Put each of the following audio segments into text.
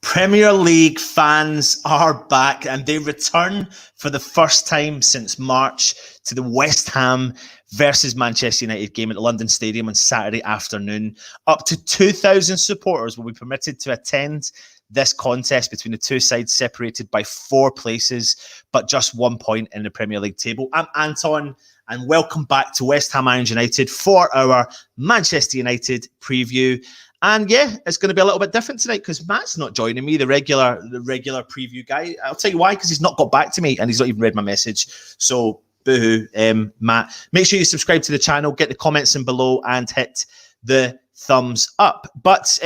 Premier League fans are back and they return for the first time since March to the West Ham versus Manchester United game at the London Stadium on Saturday afternoon. Up to 2,000 supporters will be permitted to attend this contest between the two sides, separated by 4 places, but just 1 point in the Premier League table. I'm Anton, and welcome back to West Ham Irons United for our Manchester United preview. And yeah, it's going to be a little bit different tonight because Matt's not joining me, the regular preview guy. I'll tell you why, because he's not got back to me and he's not even read my message. So boo-hoo, Matt. Make sure you subscribe to the channel, get the comments in below, and hit the thumbs up. But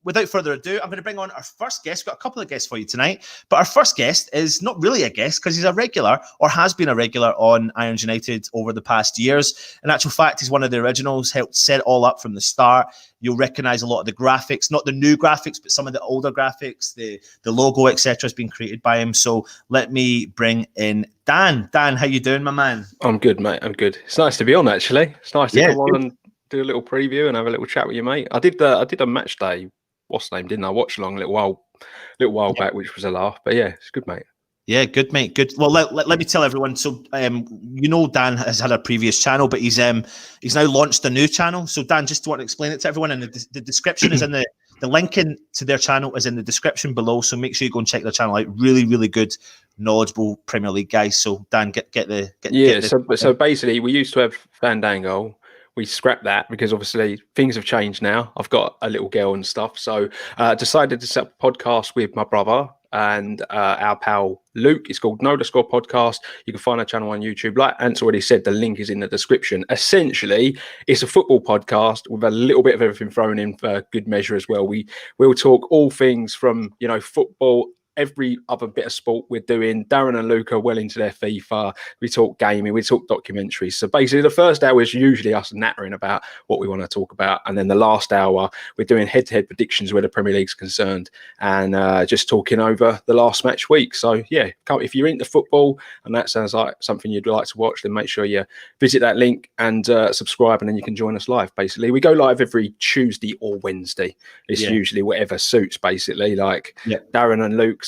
without further ado, I'm going to bring on our first guest. We've got a couple of guests for you tonight, but our first guest is not really a guest because he's a regular, or has been a regular, on Irons United over the past years. In actual fact, he's one of the originals, helped set it all up from the start. You'll recognise a lot of the graphics, not the new graphics, but some of the older graphics. The logo, etc., has been created by him. So let me bring in Dan. Dan, how you doing, my man? I'm good, mate. I'm good. It's nice to be on, actually. It's nice to come on and do a little preview and have a little chat with you, mate. I did a match day, what's the name, didn't I? Watch along a little while back, which was a laugh. But yeah, it's good, mate. Yeah, good, mate. Good. Well, let me tell everyone. So, Dan has had a previous channel, but he's now launched a new channel. So, Dan, just want to explain it to everyone, and the description is in the link to their channel is in the description below. So make sure you go and check their channel out. Really, really good, knowledgeable Premier League guys. So, Dan, So basically, we used to have Fandango. We scrapped that because obviously things have changed now. I've got a little girl and stuff. So decided to set up a podcast with my brother and our pal Luke. It's called No Score Podcast. You can find our channel on YouTube. Like Ant's already said, the link is in the description. Essentially, it's a football podcast with a little bit of everything thrown in for good measure as well. We'll talk all things from, football, every other bit of sport we're doing. Darren and Luke are well into their FIFA. We talk gaming, we talk documentaries. So basically the first hour is usually us nattering about what we want to talk about. And then the last hour, we're doing head-to-head predictions where the Premier League's concerned and just talking over the last match week. So yeah, if you're into football and that sounds like something you'd like to watch, then make sure you visit that link and subscribe, and then you can join us live. Basically, we go live every Tuesday or Wednesday. It's usually whatever suits, basically. Darren and Luke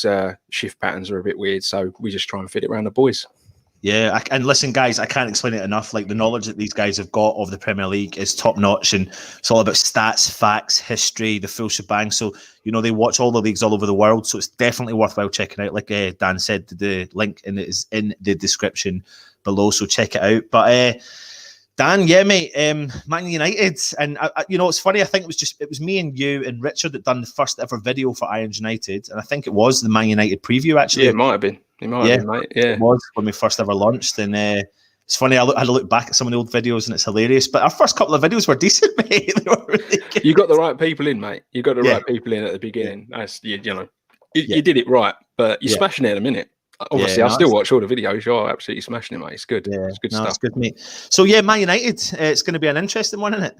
shift patterns are a bit weird, so we just try and fit it around the boys. Yeah, and listen, guys, I can't explain it enough. Like, the knowledge that these guys have got of the Premier League is top notch, and it's all about stats, facts, history, the full shebang. So, they watch all the leagues all over the world. So it's definitely worthwhile checking out. Like Dan said, the link is in the description below. So check it out. But Dan, yeah, mate, Man United, and it's funny. I think it was me and you and Richard that done the first ever video for Irons United, and I think it was the Man United preview. Actually, yeah, it might have been. It might have been, mate. Yeah, it was when we first ever launched, and it's funny. I had to look back at some of the old videos, and it's hilarious. But our first couple of videos were decent, mate. They were really good. You got the right people in, mate. You got the right people in at the beginning. That's you did it right, but you're smashing it in a minute. Obviously, I still watch all the videos. You're absolutely smashing it, mate. It's good. Yeah, it's good stuff. It's good, mate. So yeah, Man United. It's going to be an interesting one, isn't it?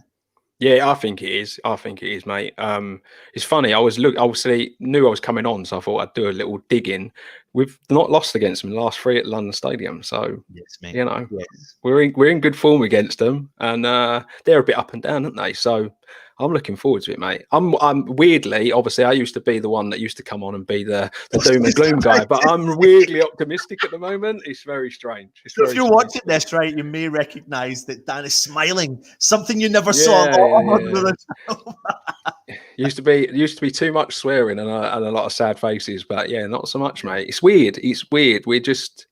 Yeah, I think it is. Mate. It's funny. I obviously knew I was coming on, so I thought I'd do a little digging. We've not lost against them in the last 3 at London Stadium, so yes, mate. We're in good form against them, and they're a bit up and down, aren't they? So I'm looking forward to it, mate. I'm weirdly, obviously, I used to be the one that used to come on and be the doom and gloom guy, but I'm weirdly optimistic at the moment. It's very strange. If you're watching this, right, you may recognise that Dan is smiling. Something you never saw. Used to be too much swearing and a lot of sad faces, but yeah, not so much, mate. It's weird. We just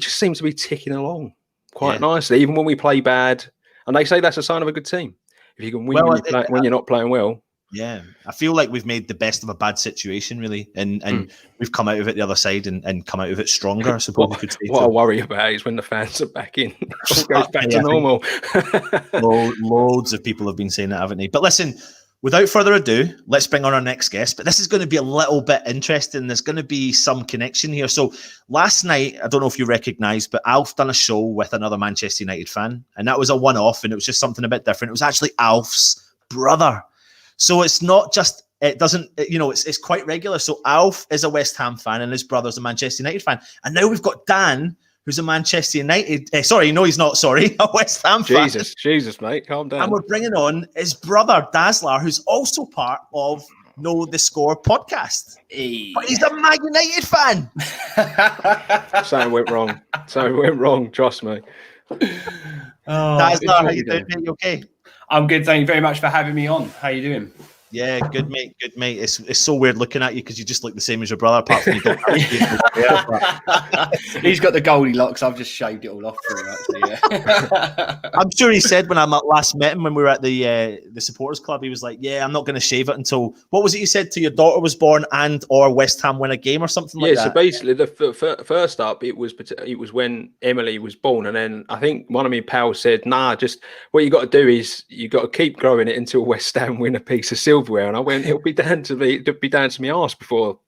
seem to be ticking along quite nicely, even when we play bad. And they say that's a sign of a good team. If you can win when you're not playing well. Yeah, I feel like we've made the best of a bad situation, really, and we've come out of it the other side and come out of it stronger, I suppose you could say. What I worry about is when the fans are back in, it all goes back to normal. Loads of people have been saying that, haven't they? But listen, without further ado, let's bring on our next guest. But this is going to be a little bit interesting. There's going to be some connection here. So last night, I don't know if you recognise, but Alf done a show with another Manchester United fan, and that was a one-off, and it was just something a bit different. It was actually Alf's brother. So it's not just, it doesn't, you know, it's quite regular. So Alf is a West Ham fan and his brother's a Manchester United fan. And now we've got Dan, who's a Manchester United, a West Ham fan. Jesus, mate, calm down. And we're bringing on his brother, Dazzler, who's also part of Know the Score podcast. Hey. But he's a Man United fan. Something went wrong, trust me. Dazzler, how you doing, mate? You okay? I'm good. Thank you very much for having me on. How you doing? Yeah, good mate. It's so weird looking at you because you just look the same as your brother, apart from you don't have He's got the Goldilocks. I've just shaved it all off for him, actually. Yeah. I'm sure he said when I last met him when we were at the supporters club, he was like, "Yeah, I'm not going to shave it until what was it you said till your daughter was born and or West Ham win a game or something like that." Yeah, so basically the first up it was when Emily was born, and then I think one of my pals said, "Nah, just what you got to do is you got to keep growing it until West Ham win a piece of silverware." And I went, "It'll be down to me arse before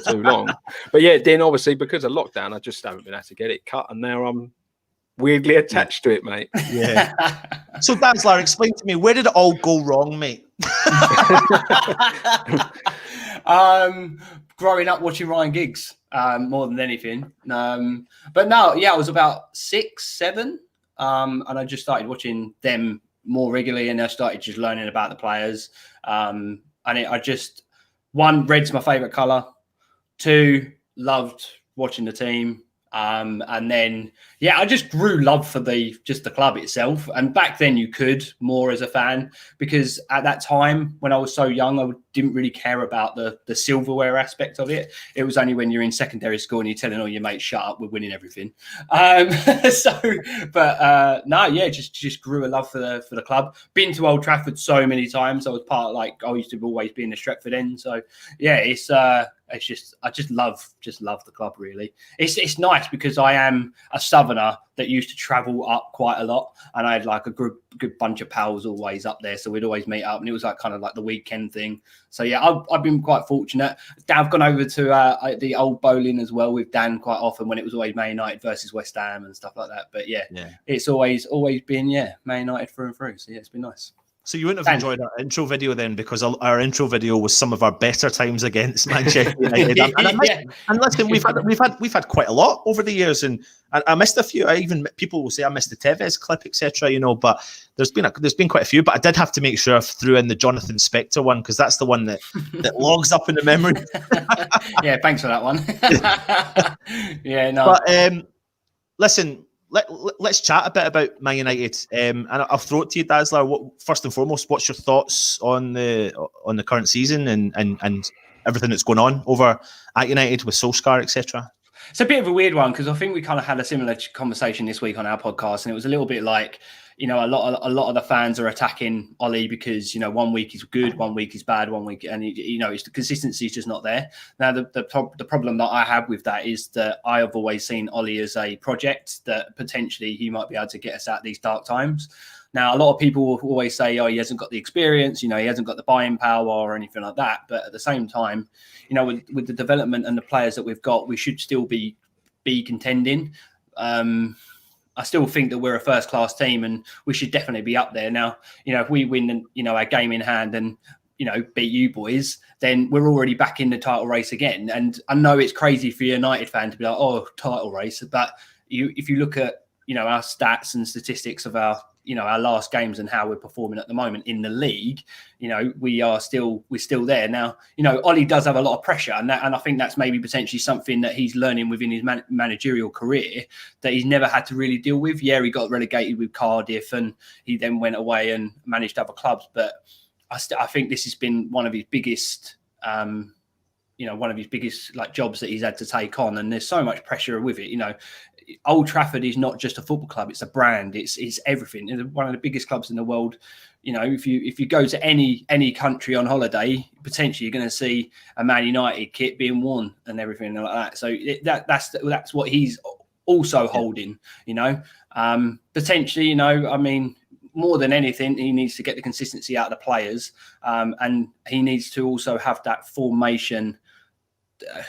too long." But yeah, then obviously because of lockdown, I just haven't been able to get it cut, and now I'm weirdly attached to it, mate. Yeah. So Dazzler, explain to me, where did it all go wrong, mate? Growing up watching Ryan Giggs, more than anything. But no, yeah, I was about 6, 7, and I just started watching them more regularly, and I started just learning about the players. One, red's my favourite colour. 2, loved watching the team. And then, yeah, I just grew love for the club itself. And back then you could more as a fan, because at that time when I was so young, I didn't really care about the silverware aspect of it. It was only when you're in secondary school and you're telling all your mates, "Shut up, we're winning everything." Just grew a love for the club. Been to Old Trafford so many times. I was part of, I used to always be in the Stretford end. So yeah, I just love the club, really. It's nice because I am a southerner that used to travel up quite a lot, and I had like a good bunch of pals always up there, so we'd always meet up, and it was like kind of like the weekend thing. So yeah, I've been quite fortunate. I've gone over to the old bowling as well with Dan quite often when it was always Man United versus West Ham and stuff like that. But yeah. It's always been Man United through and through. So yeah, it's been nice. So you wouldn't have enjoyed our intro video then, because our intro video was some of our better times against Manchester United. And listen, we've had quite a lot over the years, and I missed a few. People will say I missed the Tevez clip, etc. You know, but there's been quite a few. But I did have to make sure I threw in the Jonathan Spector one, because that's the one that logs up in the memory. Yeah, thanks for that one. Yeah, no. But listen. Let's chat a bit about Man United, and I'll throw it to you, Dazzler. First and foremost, what's your thoughts on the current season and everything that's going on over at United with Solskjaer, etc.? It's a bit of a weird one, because I think we kind of had a similar conversation this week on our podcast, and it was a little bit like, you know, a lot of the fans are attacking Ollie because, you know, 1 week is good, 1 week is bad, 1 week, and you know, the consistency is just not there. Now, the problem that I have with that is that I have always seen Ollie as a project that potentially he might be able to get us out these dark times. Now, a lot of people will always say, "Oh, he hasn't got the experience, you know, he hasn't got the buying power or anything like that." But at the same time, you know, with the development and the players that we've got, we should still be contending. I still think that we're a first-class team and we should definitely be up there. Now, you know, if we win, you know, our game in hand and, you know, beat you boys, then we're already back in the title race again. And I know it's crazy for a United fan to be like, "Oh, title race," but if you look at, you know, our stats and statistics of our last games and how we're performing at the moment in the league, you know, we're still there. Now, you know, Ollie does have a lot of pressure, and I think that's maybe potentially something that he's learning within his managerial career that he's never had to really deal with. Yeah, he got relegated with Cardiff, and he then went away and managed other clubs. But I think this has been one of his biggest, like jobs that he's had to take on, and there's so much pressure with it. You know, Old Trafford is not just a football club; it's a brand. It's everything. It's one of the biggest clubs in the world. If you go to any country on holiday, potentially you're going to see a Man United kit being worn and everything like that. So that's what he's also holding. Potentially, I mean, more than anything, he needs to get the consistency out of the players, and he needs to also have that formation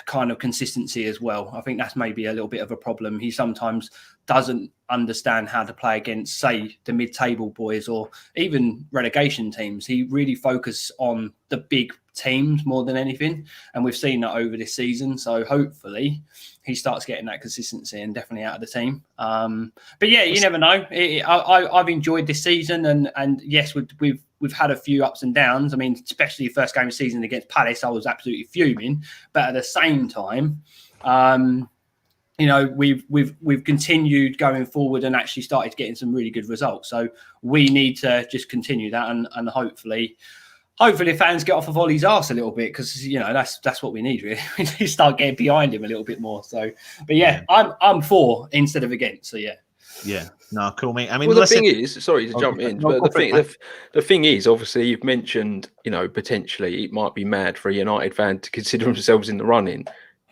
kind of consistency as well. I think that's maybe a little bit of a problem. He sometimes doesn't understand how to play against, say, the mid-table boys or even relegation teams. He really focuses on the big teams more than anything, and we've seen that over this season. So hopefully he starts getting that consistency and definitely out of the team. But yeah, you never know. I've enjoyed this season, and yes, we've had a few ups and downs. I mean, especially the first game of the season against Palace, I was absolutely fuming. But at the same time, we've continued going forward and actually started getting some really good results. So we need to just continue that, and hopefully fans get off of Ollie's arse a little bit, because that's what we need, really. We need to start getting behind him a little bit more. So, but yeah, I'm for instead of against. So yeah. Yeah, no, cool, mate. I mean, well, the thing is, sorry to jump in, but the thing is, obviously, you've mentioned, potentially it might be mad for a United fan to consider themselves in the running.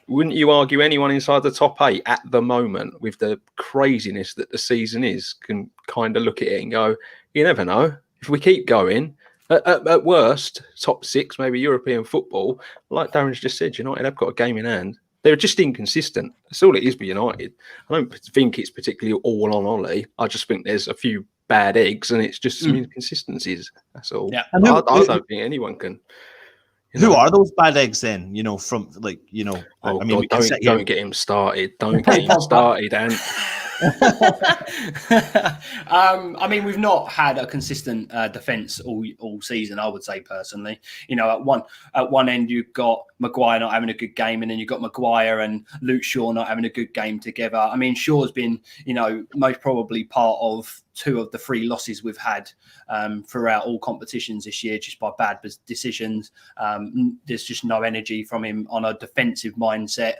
Wouldn't you argue anyone inside the top 8 at the moment, with the craziness that the season is, can kind of look at it and go, you never know. If we keep going, at worst, top 6, maybe European football, like Darren's just said, United have got a game in hand. They're just inconsistent. That's all it is for United. I don't think it's particularly all on Ollie. I just think there's a few bad eggs, and it's just some inconsistencies. That's all. Yeah. I don't think anyone can. Who are those bad eggs then? From Oh, I mean, God, don't get him started. Don't get him started, and. I mean, we've not had a consistent defence all season, I would say, personally. At one end you've got Maguire not having a good game, and then you've got Maguire and Luke Shaw not having a good game together. I mean, Shaw's been, most probably part of 2 of the 3 losses we've had throughout all competitions this year, just by bad decisions. There's just no energy from him on a defensive mindset.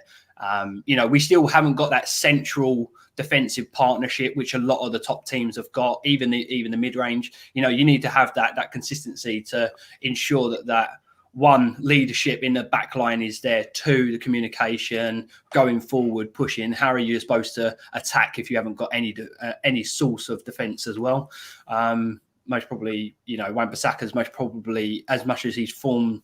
We still haven't got that central defensive partnership, which a lot of the top teams have got, even the mid-range. You need to have that consistency to ensure that one, leadership in the back line is there. 2, the communication, going forward, pushing. How are you supposed to attack if you haven't got any source of defence as well? Most probably, Wan-Bissaka's most probably, as much as his form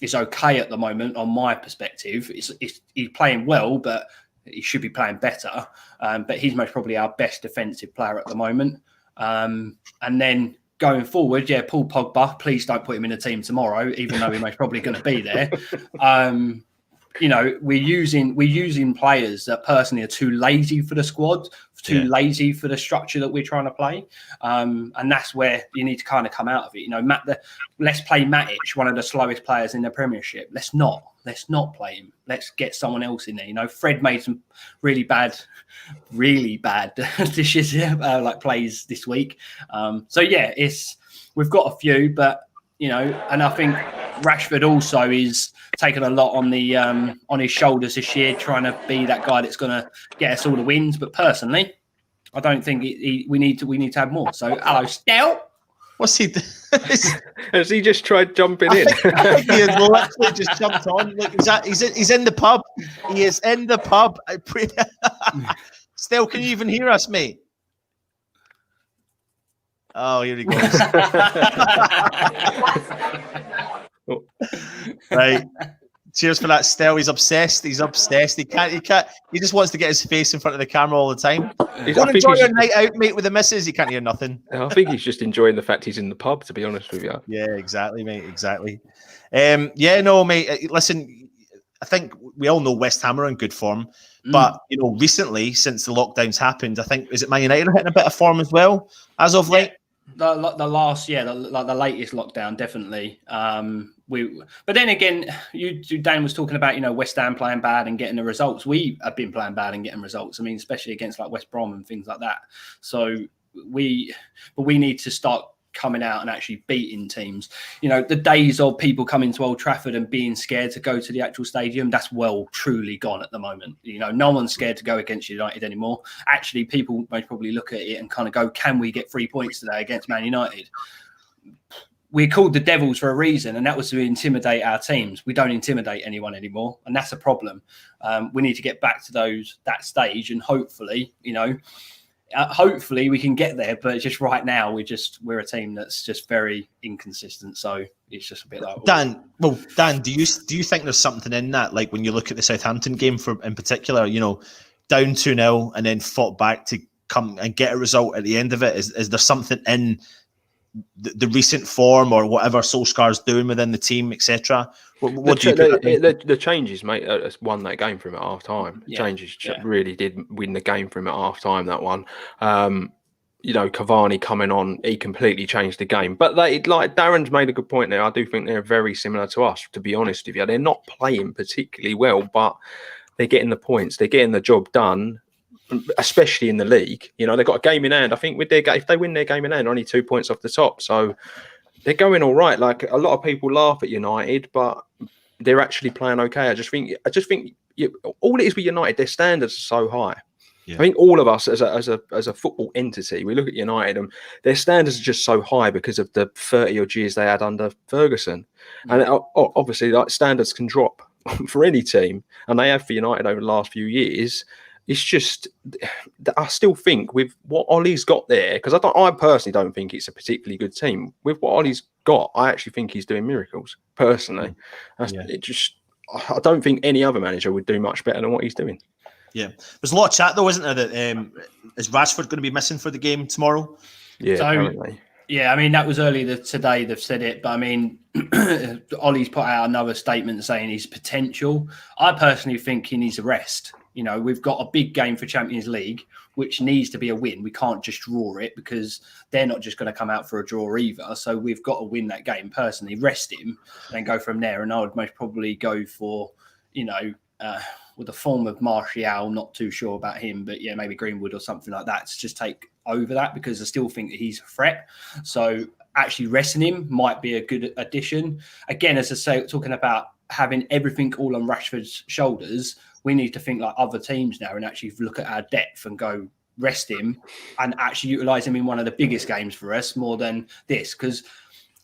is okay at the moment, on my perspective, he's playing well, but he should be playing better. But he's most probably our best defensive player at the moment. And then going forward, Paul Pogba, please don't put him in the team tomorrow, even though he's most probably going to be there. We're using players that personally are too lazy for the squad, lazy for the structure that we're trying to play. And that's where you need to kind of come out of it. Let's play Matic, one of the slowest players in the Premiership. Let's not play him. Let's get someone else in there. Fred made some really bad dishes, plays this week. We've got a few, but and I think Rashford also is taking a lot on his shoulders this year, trying to be that guy that's going to get us all the wins. But personally, I don't think we need to have more. So, hello, Stout. What's he? Has he just tried jumping in? I think he has literally just jumped on. Look, he's in the pub. He is in the pub. Still, can you even hear us, mate? Oh, here he goes. Right. Cheers for that, Stel. He's obsessed. He can't. He just wants to get his face in front of the camera all the time. Don't enjoy your night out, mate, with the missus. He can't hear nothing. I think he's just enjoying the fact he's in the pub, to be honest with you. Yeah, exactly, mate. Exactly. Mate. Listen, I think we all know West Ham are in good form, but recently, since the lockdowns happened, I think is it Man United are hitting a bit of form as well as of late. The latest lockdown, definitely. But then again, Dan was talking about West Ham playing bad and getting the results. We have been playing bad and getting results. I mean, especially against West Brom and things like that. So we need to start coming out and actually beating teams. You know, the days of people coming to Old Trafford and being scared to go to the actual stadium, that's truly gone at the moment. You know, no one's scared to go against United anymore. Actually, people most probably look at it and kind of go, can we get 3 points today against Man United? We're called the Devils for a reason, and that was to intimidate our teams. We don't intimidate anyone anymore, and that's a problem. We need to get back to that stage, and hopefully, you know, hopefully we can get there. But just right now, we're a team that's just very inconsistent. So it's just a bit like Dan. Do you think there's something in that? Like when you look at the Southampton game in particular, you know, down 2-0 and then fought back to come and get a result at the end of it. Is there something in the recent form or whatever Solskjaer's doing within the team, etc.? What do you the changes, mate, won that game for him at half time. Changes really did win the game for him at half time, that one. You know, Cavani coming on, he completely changed the game. But like Darren's made a good point there. I do think they're very similar to us, to be honest with you. They're not playing particularly well, but they're getting the points, they're getting the job done, especially in the league. You know, they've got a game in hand. I think with if they win their game in hand, only 2 points off the top. So they're going all right. Like, a lot of people laugh at United, but they're actually playing okay. I just think all it is with United, their standards are so high. Yeah. I think all of us as a football entity, we look at United and their standards are just so high because of the 30 odd years they had under Ferguson. And obviously, like, standards can drop for any team, and they have for United over the last few years. It's just, I still think with what Ollie's got there, because I personally don't think it's a particularly good team. With what Ollie's got, I actually think he's doing miracles, personally. I don't think any other manager would do much better than what he's doing. Yeah. There's a lot of chat, though, isn't there, that is Rashford going to be missing for the game tomorrow? Yeah, apparently. Yeah, I mean, that was earlier today, they've said it, but I mean, Ollie's put out another statement saying his potential. I personally think he needs a rest. You know, we've got a big game for Champions League, which needs to be a win. We can't just draw it because they're not just going to come out for a draw either. So we've got to win that game personally, rest him, and go from there. And I would most probably go for, you know, with a form of Martial, not too sure about him, but yeah, maybe Greenwood or something like that to just take over that, because I still think that he's a threat. So actually resting him might be a good addition. Again, as I say, talking about having everything all on Rashford's shoulders, we need to think like other teams now and actually look at our depth and go rest him and actually utilise him in one of the biggest games for us more than this. Because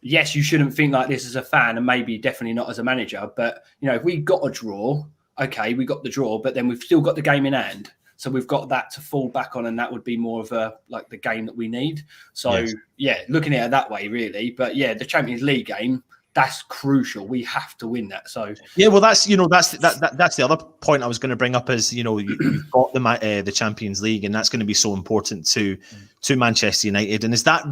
yes, you shouldn't think like this as a fan, and maybe definitely not as a manager. But, you know, if we got a draw, okay, we got the draw, but then we've still got the game in hand. So we've got that to fall back on, and that would be more of a like the game that we need. So yeah, looking at it that way, really. But yeah, the Champions League game, that's crucial. We have to win that. So yeah, well, that's the other point I was going to bring up is, you know, you've got the Champions League, and that's going to be so important to Manchester United. And is that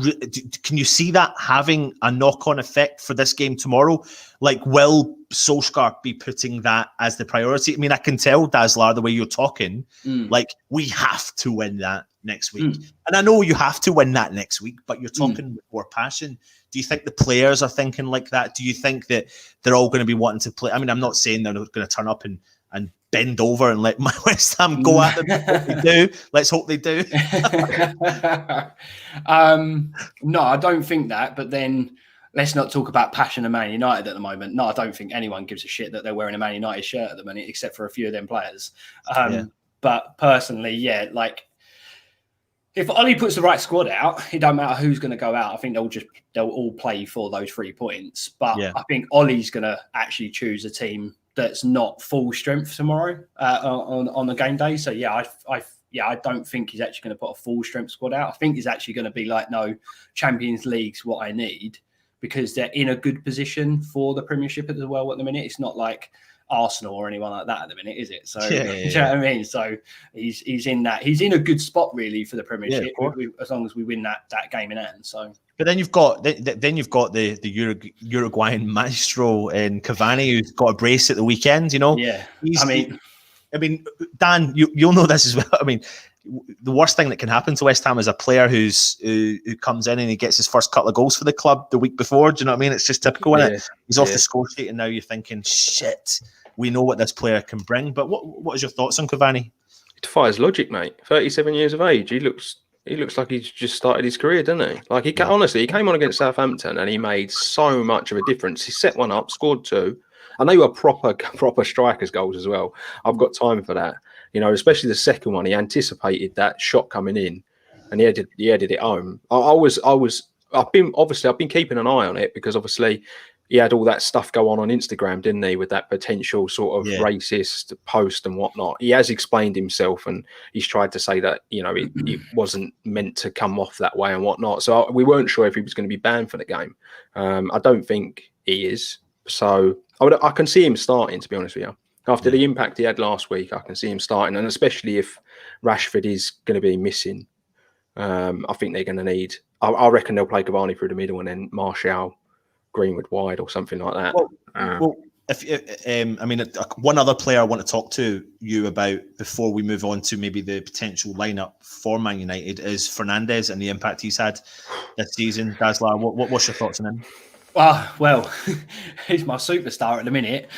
can you see that having a knock-on effect for this game tomorrow? Like, will Solskjaer be putting that as the priority? I mean, I can tell, Dazzler, the way you're talking, like, we have to win that next week. And I know you have to win that next week, but you're talking with more passion. Do you think the players are thinking like that? Do you think that they're all going to be wanting to play? I mean, I'm not saying they're going to turn up and bend over and let my West Ham go at them. Let's hope they do. No, I don't think that. But then let's not talk about passion of Man United at the moment. No, I don't think anyone gives a shit that they're wearing a Man United shirt at the minute, except for a few of them players. But personally, yeah, like, if Ollie puts the right squad out, it don't matter who's going to go out. I think they'll all play for those 3 points. But I think Ollie's going to actually choose a team that's not full strength tomorrow on the game day. So yeah, I don't think he's actually going to put a full strength squad out. I think he's actually going to be like, no, Champions League's what I need, because they're in a good position for the Premiership as well at the minute. It's not like Arsenal or anyone like that at the minute, is it? So you know what I mean? So he's in a good spot really for the Premiership, as long as we win that game in hand. So, but then you've got the Uruguayan maestro in Cavani, who's got a brace at the weekend. You know, I mean, Dan, you'll know this as well. I mean, the worst thing that can happen to West Ham is a player who comes in and he gets his first couple of goals for the club the week before. Do you know what I mean? It's just typical, isn't it? He's off the score sheet, and now you're thinking, shit, we know what this player can bring. But what is your thoughts on Cavani? It defies logic, mate. 37 years of age. He looks He looks like he's just started his career, doesn't he? Like honestly, he came on against Southampton and he made so much of a difference. He set one up, scored two. I know you are proper strikers' goals as well. I've got time for that. Especially the second one. He anticipated that shot coming in, and he headed it home. I've been keeping an eye on it because obviously he had all that stuff go on Instagram, didn't he, with that potential sort of racist post and whatnot. He has explained himself and he's tried to say that, it wasn't meant to come off that way and whatnot. So we weren't sure if he was going to be banned for the game. I don't think he is. So I can see him starting, to be honest with you. After the impact he had last week, I can see him starting. And especially if Rashford is going to be missing, I think they're going to need... I reckon they'll play Cavani through the middle and then Martial Greenwood wide or something like that. One other player I want to talk to you about before we move on to maybe the potential lineup for Man United is Fernandez and the impact he's had this season. Dazlar, what's your thoughts on him? Well, he's my superstar at the minute.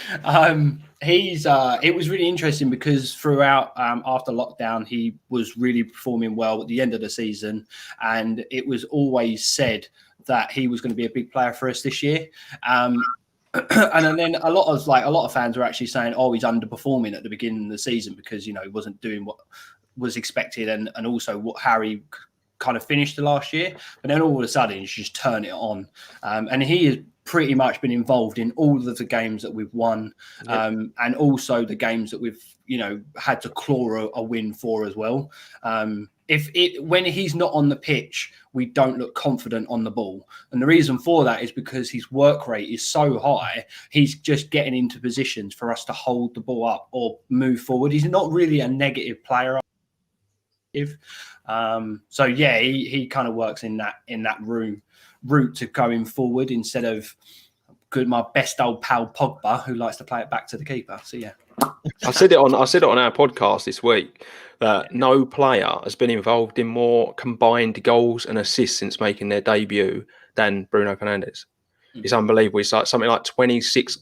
It was really interesting because throughout after lockdown, he was really performing well at the end of the season, and it was always said that he was going to be a big player for us this year. And then a lot of fans were actually saying, "Oh, he's underperforming at the beginning of the season because he wasn't doing what was expected, and also what Harry kind of finished the last year." But then all of a sudden, he's just turned it on, and he has pretty much been involved in all of the games that we've won, and also the games that we've had to claw a win for as well. When he's not on the pitch, we don't look confident on the ball. And the reason for that is because his work rate is so high, he's just getting into positions for us to hold the ball up or move forward. He's not really a negative player. He kind of works in that route to going forward instead of my best old pal Pogba, who likes to play it back to the keeper. So yeah. I said it on our podcast this week that no player has been involved in more combined goals and assists since making their debut than Bruno Fernandez. It's unbelievable. It's like something like 26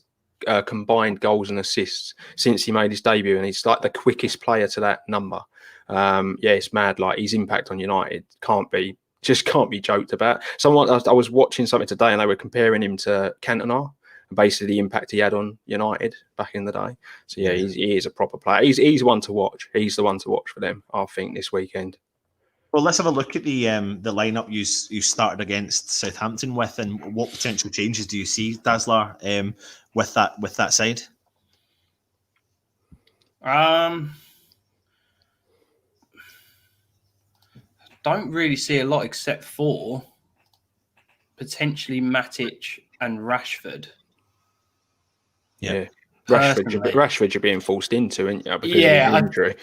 combined goals and assists since he made his debut, and he's like the quickest player to that number. It's mad. Like his impact on United can't be joked about. I was watching something today and they were comparing him to Cantona, basically the impact he had on United back in the day. So he is a proper player. He's one to watch. He's the one to watch for them, I think, this weekend. Well, let's have a look at the lineup you started against Southampton with, and what potential changes do you see, Dazlar, with that side? Don't really see a lot except for potentially Matic and Rashford. Yeah. Rashford you're being forced into, isn't you? Because of injury.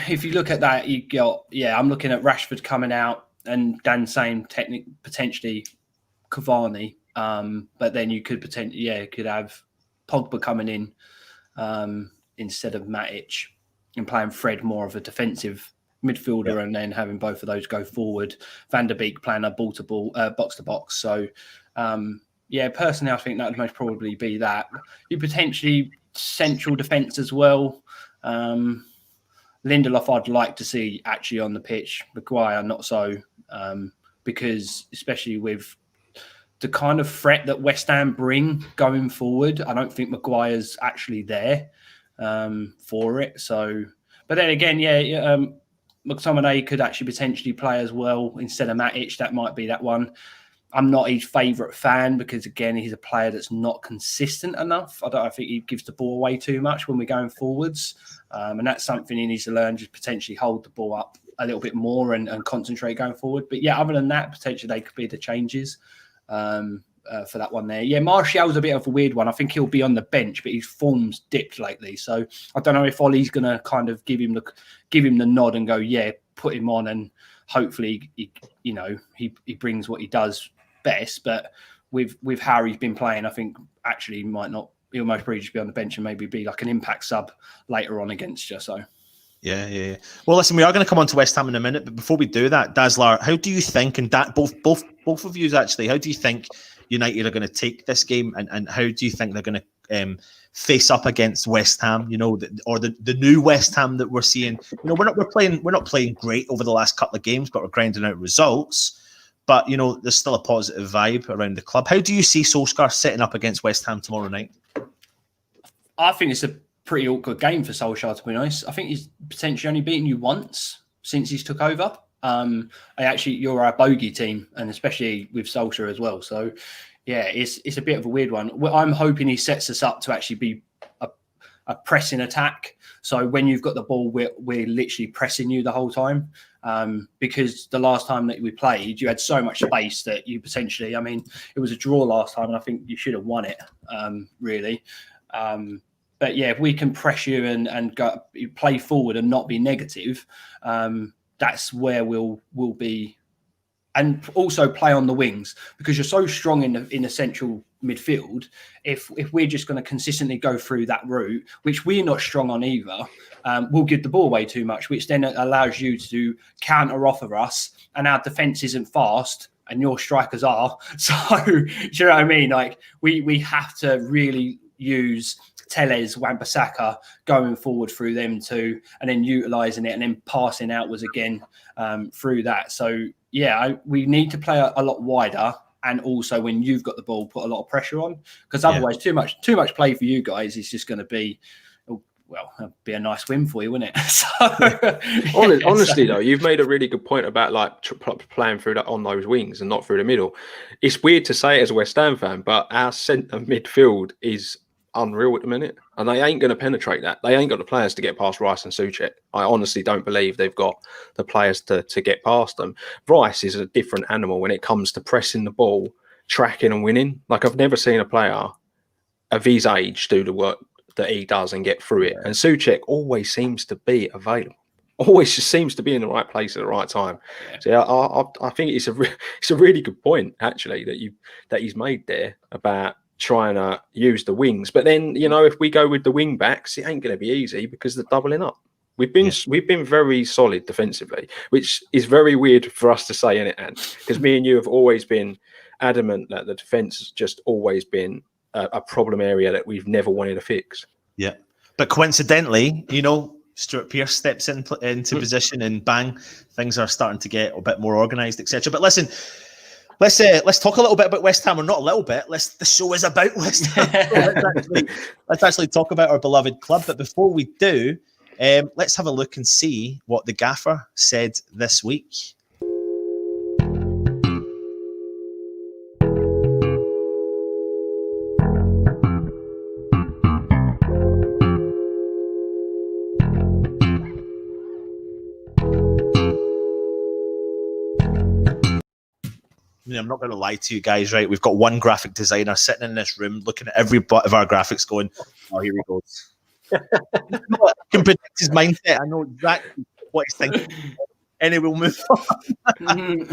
If you look at that, you got I'm looking at Rashford coming out and Dan saying potentially Cavani, but then you could could have Pogba coming in instead of Matic and playing Fred more of a defensive midfielder, and then having both of those go forward. Van der Beek playing a ball to ball, box to box. So, personally, I think that would most probably be that. You potentially central defence as well. Lindelof, I'd like to see actually on the pitch. Maguire, not so, because especially with the kind of threat that West Ham bring going forward, I don't think Maguire's actually there for it. So, but then again, McTominay could actually potentially play as well instead of Matic. That might be that one. I'm not his favourite fan because, again, he's a player that's not consistent enough. I think he gives the ball away too much when we're going forwards. And that's something he needs to learn, just potentially hold the ball up a little bit more and concentrate going forward. But, other than that, potentially they could be the changes for that one there. Martial's a bit of a weird one. I think he'll be on the bench, but his form's dipped lately. So I don't know if Ollie's going to kind of give him the nod and go, put him on, and hopefully he brings what he does best. But with how he's been playing, I think actually he'll most probably just be on the bench and maybe be like an impact sub later on against you. So. Yeah. Well, listen, we are going to come on to West Ham in a minute, but before we do that, Dazlar, how do you think, and that both of you actually, how do you think United are going to take this game, and how do you think they're going to face up against West Ham, or the new West Ham that we're seeing. We're not playing great over the last couple of games, but we're grinding out results. But there's still a positive vibe around the club. How do you see Solskjaer setting up against West Ham tomorrow night? I think it's a pretty awkward game for Solskjaer, to be honest. I think he's potentially only beaten you once since he's took over. You're our bogey team, and especially with Solskjaer as well. So, yeah, it's a bit of a weird one. I'm hoping he sets us up to actually be a pressing attack. So when you've got the ball, we're literally pressing you the whole time. Because the last time that we played, you had so much space that you potentially, it was a draw last time, and I think you should have won it, really. But yeah, if we can press you and go play forward and not be negative, that's where we'll be, and also play on the wings, because you're so strong in the central midfield. If we're just going to consistently go through that route, which we're not strong on either, we'll give the ball away too much, which then allows you to counter offer us, and our defence isn't fast and your strikers are. So do you know what I mean? Like we have to really use Telles, Wan-Bissaka going forward through them two, and then utilising it and then passing outwards again through that. So yeah, we need to play a lot wider, and also when you've got the ball, put a lot of pressure on, because otherwise too much play for you guys is just going to be, well, it'd be a nice win for you, wouldn't it? So, honestly, though, you've made a really good point about like playing through that on those wings and not through the middle. It's weird to say it as a West Ham fan, but our centre midfield is unreal at the minute, and they ain't going to penetrate that. They ain't got the players to get past Rice and Souček. I honestly don't believe they've got the players to get past them. Rice is a different animal when it comes to pressing the ball, tracking and winning. Like, I've never seen a player of his age do the work that he does and get through it. And Souček always seems to be available. Always just seems to be in the right place at the right time. Yeah. So I think it's a really good point, actually, that he's made there about trying to use the wings. But then, if we go with the wing backs, it ain't going to be easy because they're doubling up. We've been very solid defensively, which is very weird for us to say, innit, Ant? Because me and you have always been adamant that the defence has just always been a problem area that we've never wanted to fix. Yeah. But coincidentally, Stuart Pearce steps into position, and bang, things are starting to get a bit more organised, etc. But listen, let's talk a little bit about West Ham, or not a little bit. The show is about West Ham. let's actually talk about our beloved club. But before we do, let's have a look and see what the gaffer said this week. I'm not going to lie to you guys, right? We've got one graphic designer sitting in this room looking at every bit of our graphics going, oh, here he goes. I can predict his mindset. I know exactly what he's thinking. Anyway, we'll move on.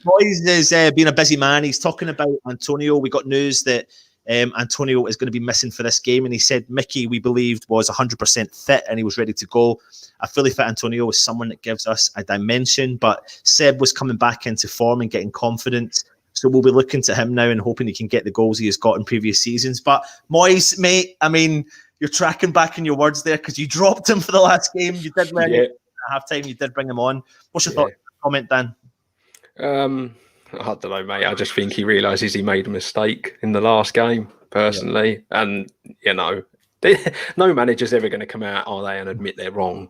Moyes is being a busy man. He's talking about Antonio. We got news that Antonio is going to be missing for this game, and he said Mickey, we believed, was 100% fit and he was ready to go. A fully fit Antonio is someone that gives us a dimension, but Seb was coming back into form and getting confident, so we'll be looking to him now and hoping he can get the goals he has got in previous seasons. But Moyes, mate, you're tracking back in your words there, because you dropped him for the last game. You did let him at half-time. You did bring him on. What's your thought? Comment, Dan? I don't know, mate. I just think he realises he made a mistake in the last game, personally. Yeah. And, no manager's ever going to come out, are they, and admit they're wrong.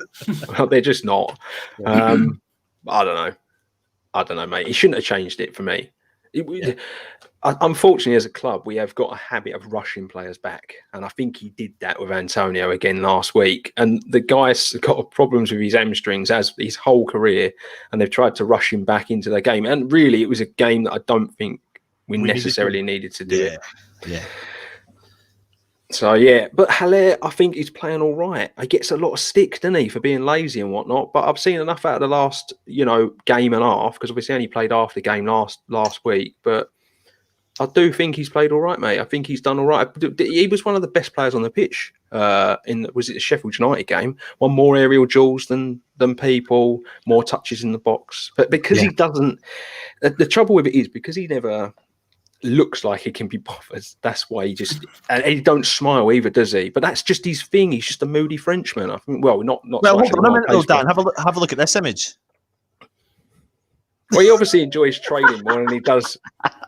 They're just not. I don't know, mate. He shouldn't have changed it for me. Unfortunately, as a club, we have got a habit of rushing players back. And I think he did that with Antonio again last week. And the guy's got problems with his hamstrings as his whole career. And they've tried to rush him back into the game. And really, it was a game that I don't think we necessarily needed to do it. Yeah. So, but Haller, I think he's playing all right. He gets a lot of stick, doesn't he, for being lazy and whatnot. But I've seen enough out of the last, game and a half, because obviously only played half the game last week. But I do think he's played all right, mate. I think he's done all right. He was one of the best players on the pitch was it the Sheffield United game? Won more aerial duels than people, more touches in the box. But because he doesn't... The trouble with it is because he never looks like he can be bothered. That's why and he don't smile either, does he? But that's just his thing. He's just a moody Frenchman. I think. Well, not. Well, so hold on a minute, though, Dan. Have a look at this image. Well, he obviously enjoys training more than he does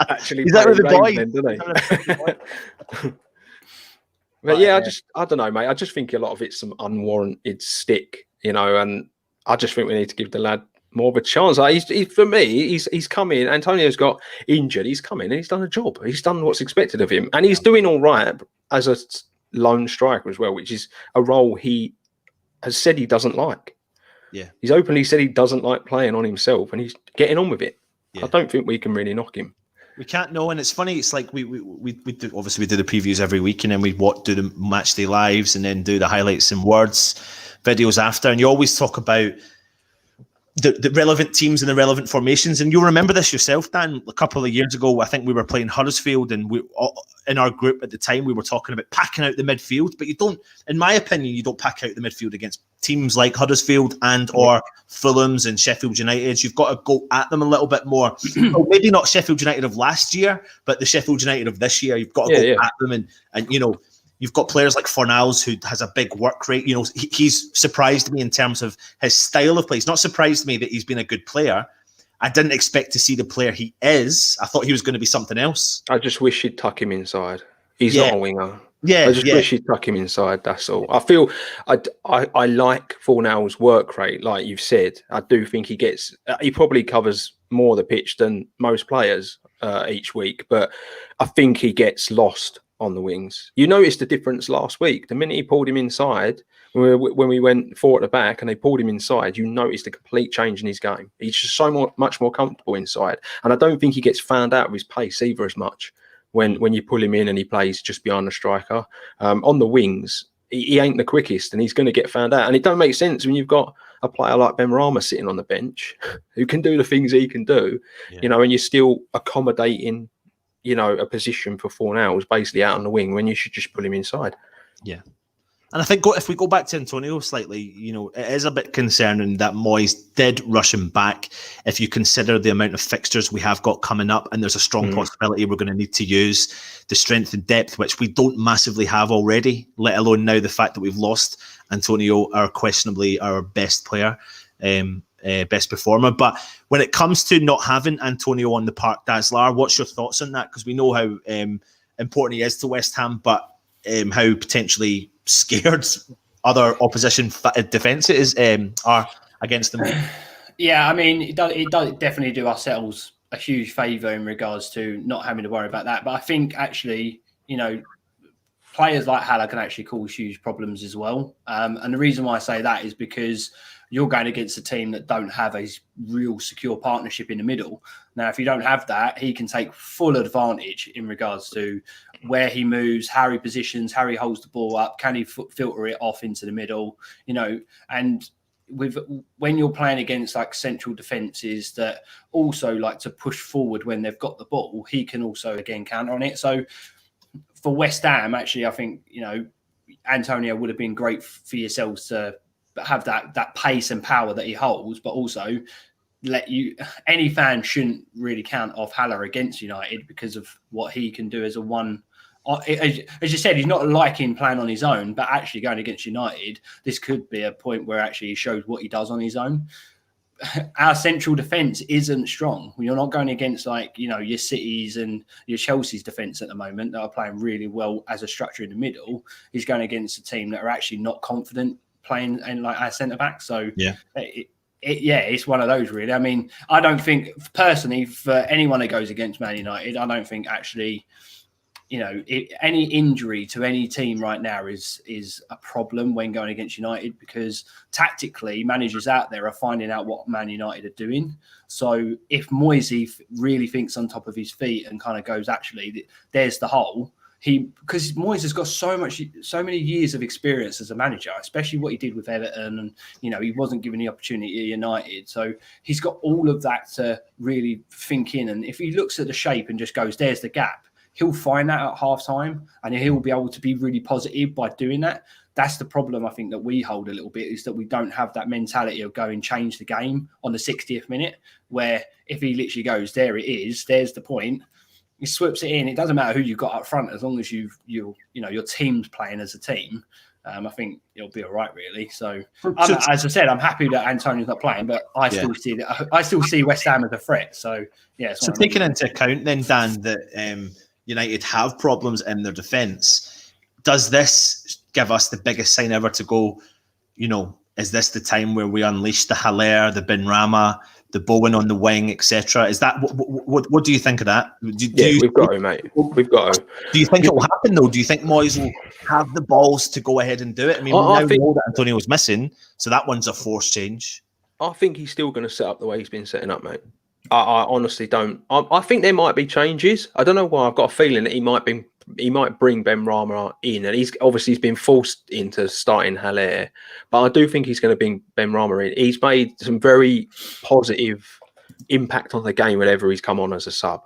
actually. He's out with the boys, then, doesn't he? But yeah, I don't know, mate. I just think a lot of it's some unwarranted stick, and I just think we need to give the lad more of a chance. Like for me, he's come in. Antonio's got injured. He's come in and he's done a job. He's done what's expected of him, and he's doing all right as a lone striker as well, which is a role he has said he doesn't like. Yeah, he's openly said he doesn't like playing on himself, and he's getting on with it. Yeah. I don't think we can really knock him. We can't know, and it's funny. It's like we do, obviously we do the previews every week, and then we do the match day lives, and then do the highlights and words videos after. And you always talk about the relevant teams and the relevant formations. And you'll remember this yourself, Dan. A couple of years ago, I think we were playing Huddersfield, and we in our group at the time we were talking about packing out the midfield. But you don't, in my opinion, you don't pack out the midfield against teams like Huddersfield and or Fulham's and Sheffield United. You've got to go at them a little bit more. Well, maybe not Sheffield United of last year, but the Sheffield United of this year. You've got to go at them, and you've got players like Fornals who has a big work rate. He's surprised me in terms of his style of play. He's not surprised me that he's been a good player. I didn't expect to see the player he is. I thought he was going to be something else. I just wish he'd tuck him inside. He's not a winger. Yeah, I just wish he'd tuck him inside. That's all. I feel I like Fornal's work rate, like you've said. I do think he probably covers more of the pitch than most players each week, but I think he gets lost on the wings. You noticed the difference last week. The minute he pulled him inside, when we went forward at the back and they pulled him inside, you noticed a complete change in his game. He's just much more comfortable inside, and I don't think he gets found out with his pace either as much. When you pull him in and he plays just behind the striker. On the wings, he ain't the quickest and he's going to get found out. And it don't make sense when you've got a player like Ben Rama sitting on the bench who can do the things he can do, and you're still accommodating, a position for Fornals basically out on the wing when you should just pull him inside. Yeah. And I think if we go back to Antonio slightly, it is a bit concerning that Moyes did rush him back. If you consider the amount of fixtures we have got coming up, and there's a strong possibility we're going to need to use the strength and depth, which we don't massively have already, let alone now the fact that we've lost Antonio, questionably our best player, best performer. But when it comes to not having Antonio on the park, Dazzler, what's your thoughts on that? Because we know how important he is to West Ham, but how potentially scared other opposition defences are against them. Yeah, I mean, it does definitely do ourselves a huge favour in regards to not having to worry about that. But I think actually, players like Haller can actually cause huge problems as well. And the reason why I say that is because you're going against a team that don't have a real secure partnership in the middle. Now, if you don't have that, he can take full advantage in regards to where he moves, how he positions, how he holds the ball up, can he filter it off into the middle, and when you're playing against like central defences that also like to push forward when they've got the ball, he can also again counter on it. So for West Ham, actually, I think, Antonio would have been great for yourselves to have that pace and power that he holds, but also any fan shouldn't really count off Haller against United because of what he can do as a one. As you said, he's not liking playing on his own, but actually going against United, this could be a point where actually he shows what he does on his own. Our central defence isn't strong. You're not going against your Cities and your Chelsea's defence at the moment that are playing really well as a structure in the middle. He's going against a team that are actually not confident playing in like our centre back. So it's one of those really. I mean, I don't think personally for anyone that goes against Man United, I don't think actually, any injury to any team right now is a problem when going against United, because tactically managers out there are finding out what Man United are doing. So if Moyes really thinks on top of his feet and kind of goes, actually, there's the hole. Because Moyes has got so many years of experience as a manager, especially what he did with Everton, and he wasn't given the opportunity at United, so he's got all of that to really think in. And if he looks at the shape and just goes, "There's the gap," he'll find that at half time, and he'll be able to be really positive by doing that. That's the problem I think that we hold a little bit, is that we don't have that mentality of go and change the game on the 60th minute, where if he literally goes, "There it is, there's the point." he swoops it in. It doesn't matter who you've got up front as long as your team's playing as a team. I think it'll be all right, really. So, as I said, I'm happy that Antonio's not playing, but I still see West Ham as a threat. So, yeah. So taking into account then, Dan, that United have problems in their defence, does this give us the biggest sign ever to go, is this the time where we unleash the Haller, the Benrahma, the Bowen on the wing, etc.? Is that what do you think of that? We've got to, mate. We've got to. Do you think it will happen though? Do you think Moyes will have the balls to go ahead and do it? I mean, we think, know that Antonio was missing, so that one's a forced change. I think he's still going to set up the way he's been setting up, mate. I honestly don't. I think there might be changes. I don't know why. I've got a feeling that he might bring Benrahma in, and he's been forced into starting Haller. But I do think he's going to bring Benrahma in. He's made some very positive impact on the game whenever he's come on as a sub.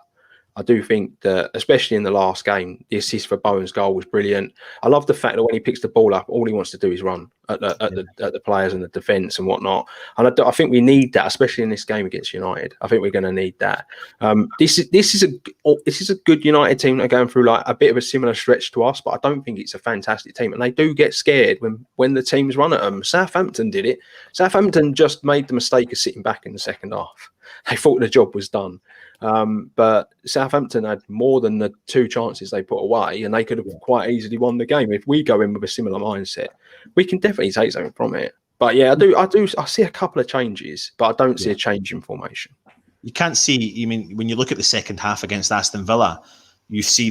I do think that, especially in the last game, the assist for Bowen's goal was brilliant. I love the fact that when he picks the ball up, all he wants to do is run at the players and the defence and whatnot. And I think we need that, especially in this game against United. I think we're going to need that. This is a good United team that are going through like a bit of a similar stretch to us, but I don't think it's a fantastic team. And they do get scared when the teams run at them. Southampton did it. Southampton just made the mistake of sitting back in the second half. They thought the job was done. But Southampton had more than the 2 chances they put away, and they could have quite easily won the game. If we go in with a similar mindset, we can definitely take something from it. But yeah, I see a couple of changes, but I don't see a change in formation. You can't see. I mean, when you look at the second half against Aston Villa, you see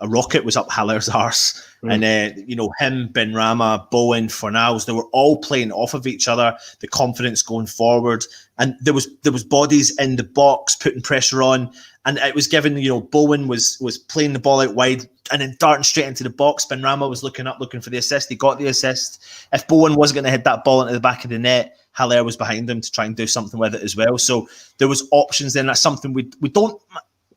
a rocket was up Haller's arse, and him, Benrahma, Bowen, Fornals, they were all playing off of each other. The confidence going forward, and there was bodies in the box putting pressure on, and it was given. Bowen was playing the ball out wide and then darting straight into the box. Benrahma was looking up, looking for the assist. He got the assist. If Bowen wasn't going to hit that ball into the back of the net, Haller was behind him to try and do something with it as well. So there was options then. That's something we don't.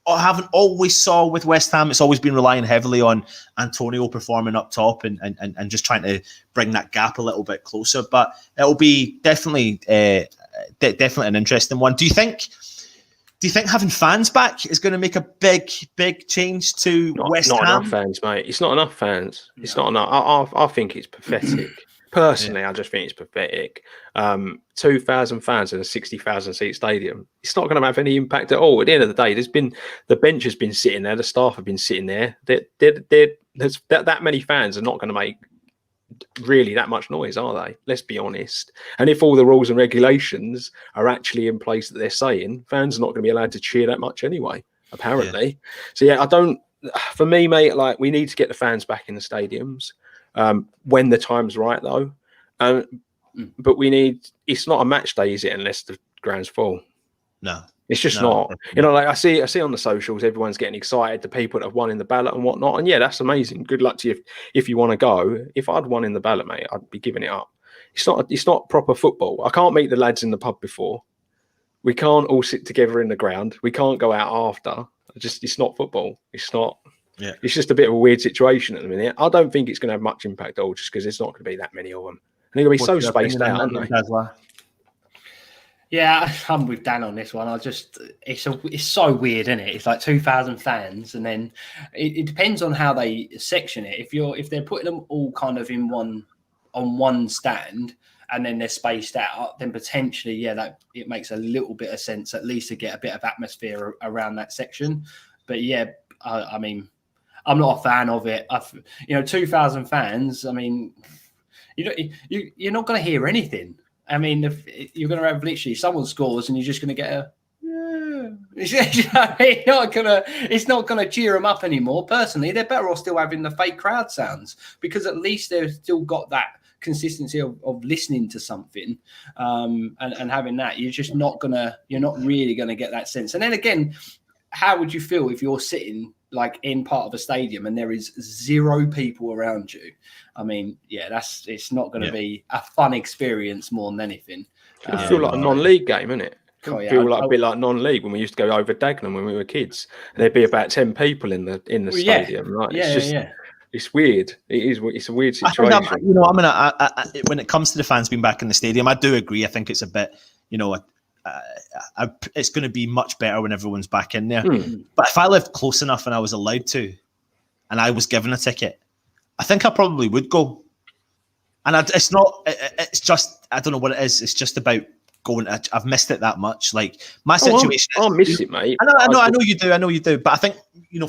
I haven't always saw with West Ham. It's always been relying heavily on Antonio performing up top and just trying to bring that gap a little bit closer. But it'll be definitely an interesting one. Do you think having fans back is going to make a big change to West Ham? Not enough fans, mate. It's not enough fans. It's not enough. I think it's pathetic. Personally, I just think it's pathetic. 2,000 fans in a 60,000 seat stadium. It's not going to have any impact at all. At the end of the day, the bench has been sitting there. The staff have been sitting there. That many fans are not going to make really that much noise, are they? Let's be honest. And if all the rules and regulations are actually in place that they're saying, fans are not going to be allowed to cheer that much anyway, apparently. Yeah. So yeah, for me, mate, like we need to get the fans back in the stadiums. When the time's right, though. But it's not a match day, is it, unless the ground's full? No. It's just not. Like I see on the socials, everyone's getting excited, the people that have won in the ballot and whatnot. And yeah, that's amazing. Good luck to you if you want to go. If I'd won in the ballot, mate, I'd be giving it up. It's not proper football. I can't meet the lads in the pub before. We can't all sit together in the ground. We can't go out after. It's not football. It's not. Yeah. It's just a bit of a weird situation at the minute. I don't think it's going to have much impact at all, just because there's not going to be that many of them. And they're going to be so spaced out, aren't they? Yeah, I'm with Dan on this one. It's so weird, isn't it? It's like 2,000 fans, and then it depends on how they section it. If they're putting them all kind of on one stand, and then they're spaced out, then potentially, that it makes a little bit of sense, at least to get a bit of atmosphere around that section. But yeah, I mean, I'm not a fan of it. 2,000 fans. I mean, you're not going to hear anything. I mean, if you're going to have literally someone scores and you're just going to get a. It's not going to cheer them up anymore. Personally, they're better off still having the fake crowd sounds, because at least they've still got that consistency of listening to something, and having that. You're not really going to get that sense. And then again, how would you feel if you're sitting like in part of a stadium and there is 0 people around you? I mean, it's not going to be a fun experience more than anything. It feel like a non-league game, isn't it? Feel like a bit like non-league when we used to go over Dagenham when we were kids. There'd be about 10 people in the stadium, right? It's weird. It's a weird situation. When it comes to the fans being back in the stadium, I do agree. I think it's a bit, it's going to be much better when everyone's back in there. But if I lived close enough and I was allowed to, and I was given a ticket, I think I probably would go. And it's just, I don't know what it is. It's just about going. I've missed it that much. Like my situation. I'll miss it, mate. I know you do. But I think,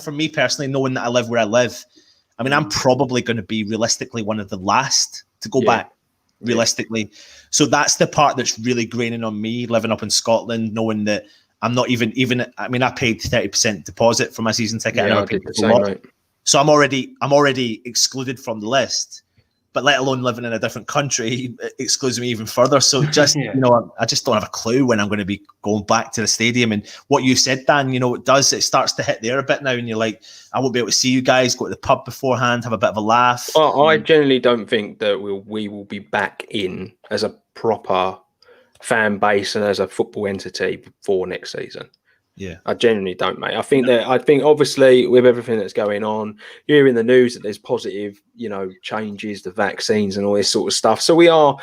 for me personally, knowing that I live where I live, I mean, I'm probably going to be realistically one of the last to go back. Realistically, so that's the part that's really graining on me. Living up in Scotland, knowing that I'm not even. I mean, I paid 30% deposit for my season ticket. Yeah, I did the same, right. So I'm already excluded from the list. But let alone living in a different country excludes me even further. So just, I just don't have a clue when I'm going to be going back to the stadium. And what you said, Dan, it starts to hit there a bit now. And you're like, I won't be able to see you guys, go to the pub beforehand, have a bit of a laugh. I generally don't think that we will be back in as a proper fan base and as a football entity before next season. Yeah, I genuinely don't, mate. I think obviously with everything that's going on, you're hearing the news that there's positive, changes, the vaccines and all this sort of stuff. So we are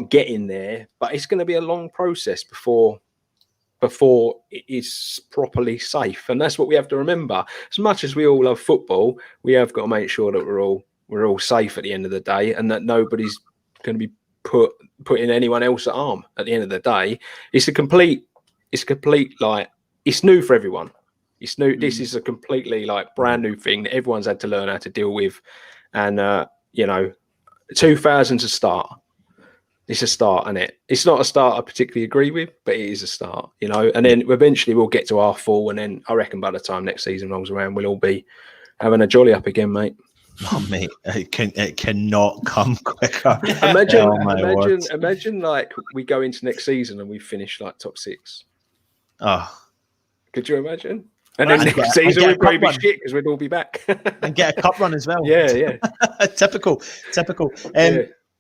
getting there, but it's going to be a long process before it is properly safe. And that's what we have to remember. As much as we all love football, we have got to make sure that we're all safe at the end of the day, and that nobody's going to be putting anyone else at harm. At the end of the day, it's a complete like. It's new for everyone. It's new. This is a completely brand new thing that everyone's had to learn how to deal with. And 2000's a start. It's a start, isn't it? It's not a start I particularly agree with, but it is a start, And then eventually we'll get to our full, and then I reckon by the time next season rolls around, we'll all be having a jolly up again, mate. Oh, mate, it cannot come quicker. Imagine we go into next season and we finish top 6. Oh. Could you imagine? And then next season we'd probably be shit because we'd all be back. And get a cup run as well. Yeah. Typical.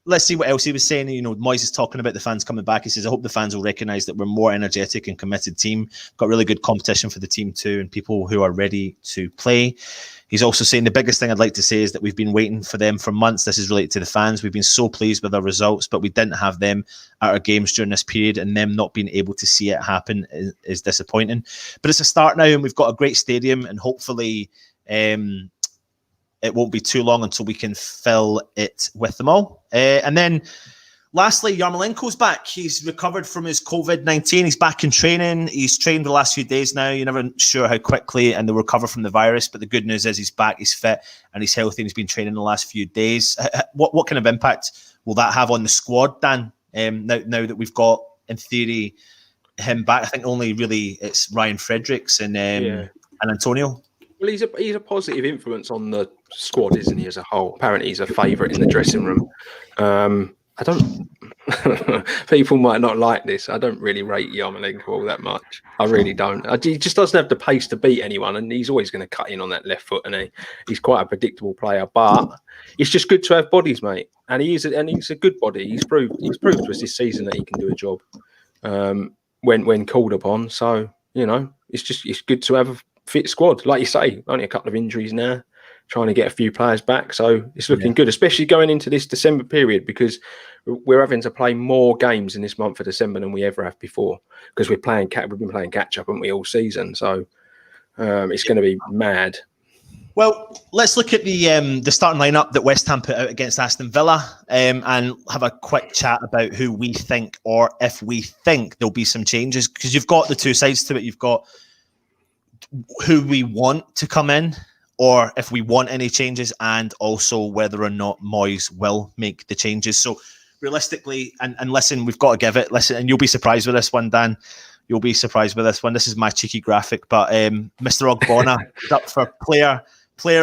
Let's see what else he was saying. Moyes is talking about the fans coming back. He says, I hope the fans will recognise that we're a more energetic and committed team. Got really good competition for the team too, and people who are ready to play. He's also saying the biggest thing I'd like to say is that we've been waiting for them for months. This is related to the fans. We've been so pleased with our results, but we didn't have them at our games during this period, and them not being able to see it happen is disappointing. But it's a start now, and we've got a great stadium, and hopefully it won't be too long until we can fill it with them all. And then lastly, Yarmolenko's back. He's recovered from his COVID-19. He's back in training. He's trained the last few days now. You're never sure how quickly and they'll recover from the virus. But the good news is he's back, he's fit, and he's healthy, and he's been training the last few days. What kind of impact will that have on the squad, Dan? Now that we've got, in theory, him back. I think only really it's Ryan Fredericks and Antonio. Well, he's a positive influence on the squad, isn't he, as a whole? Apparently he's a favourite in the dressing room. I don't. People might not like this. I don't really rate Yarmolenko all that much. I really don't. He just doesn't have the pace to beat anyone, and he's always going to cut in on that left foot. And he's quite a predictable player. But it's just good to have bodies, mate. And he's a good body. He's proved to us this season that he can do a job when called upon. So it's good to have a fit squad, like you say. Only a couple of injuries now. Trying to get a few players back, so it's looking good, especially going into this December period, because we're having to play more games in this month of December than we ever have before, because we've been playing catch up, haven't we, all season? So it's going to be mad. Well, let's look at the starting lineup that West Ham put out against Aston Villa, and have a quick chat about who we think, or if we think there'll be some changes, because you've got the two sides to it. You've got who we want to come in, or if we want any changes, and also whether or not Moyes will make the changes. So realistically, and listen, we've got to give it, listen, and you'll be surprised with this one, Dan. You'll be surprised with this one. This is my cheeky graphic, but Mr. Ogbonna is up for player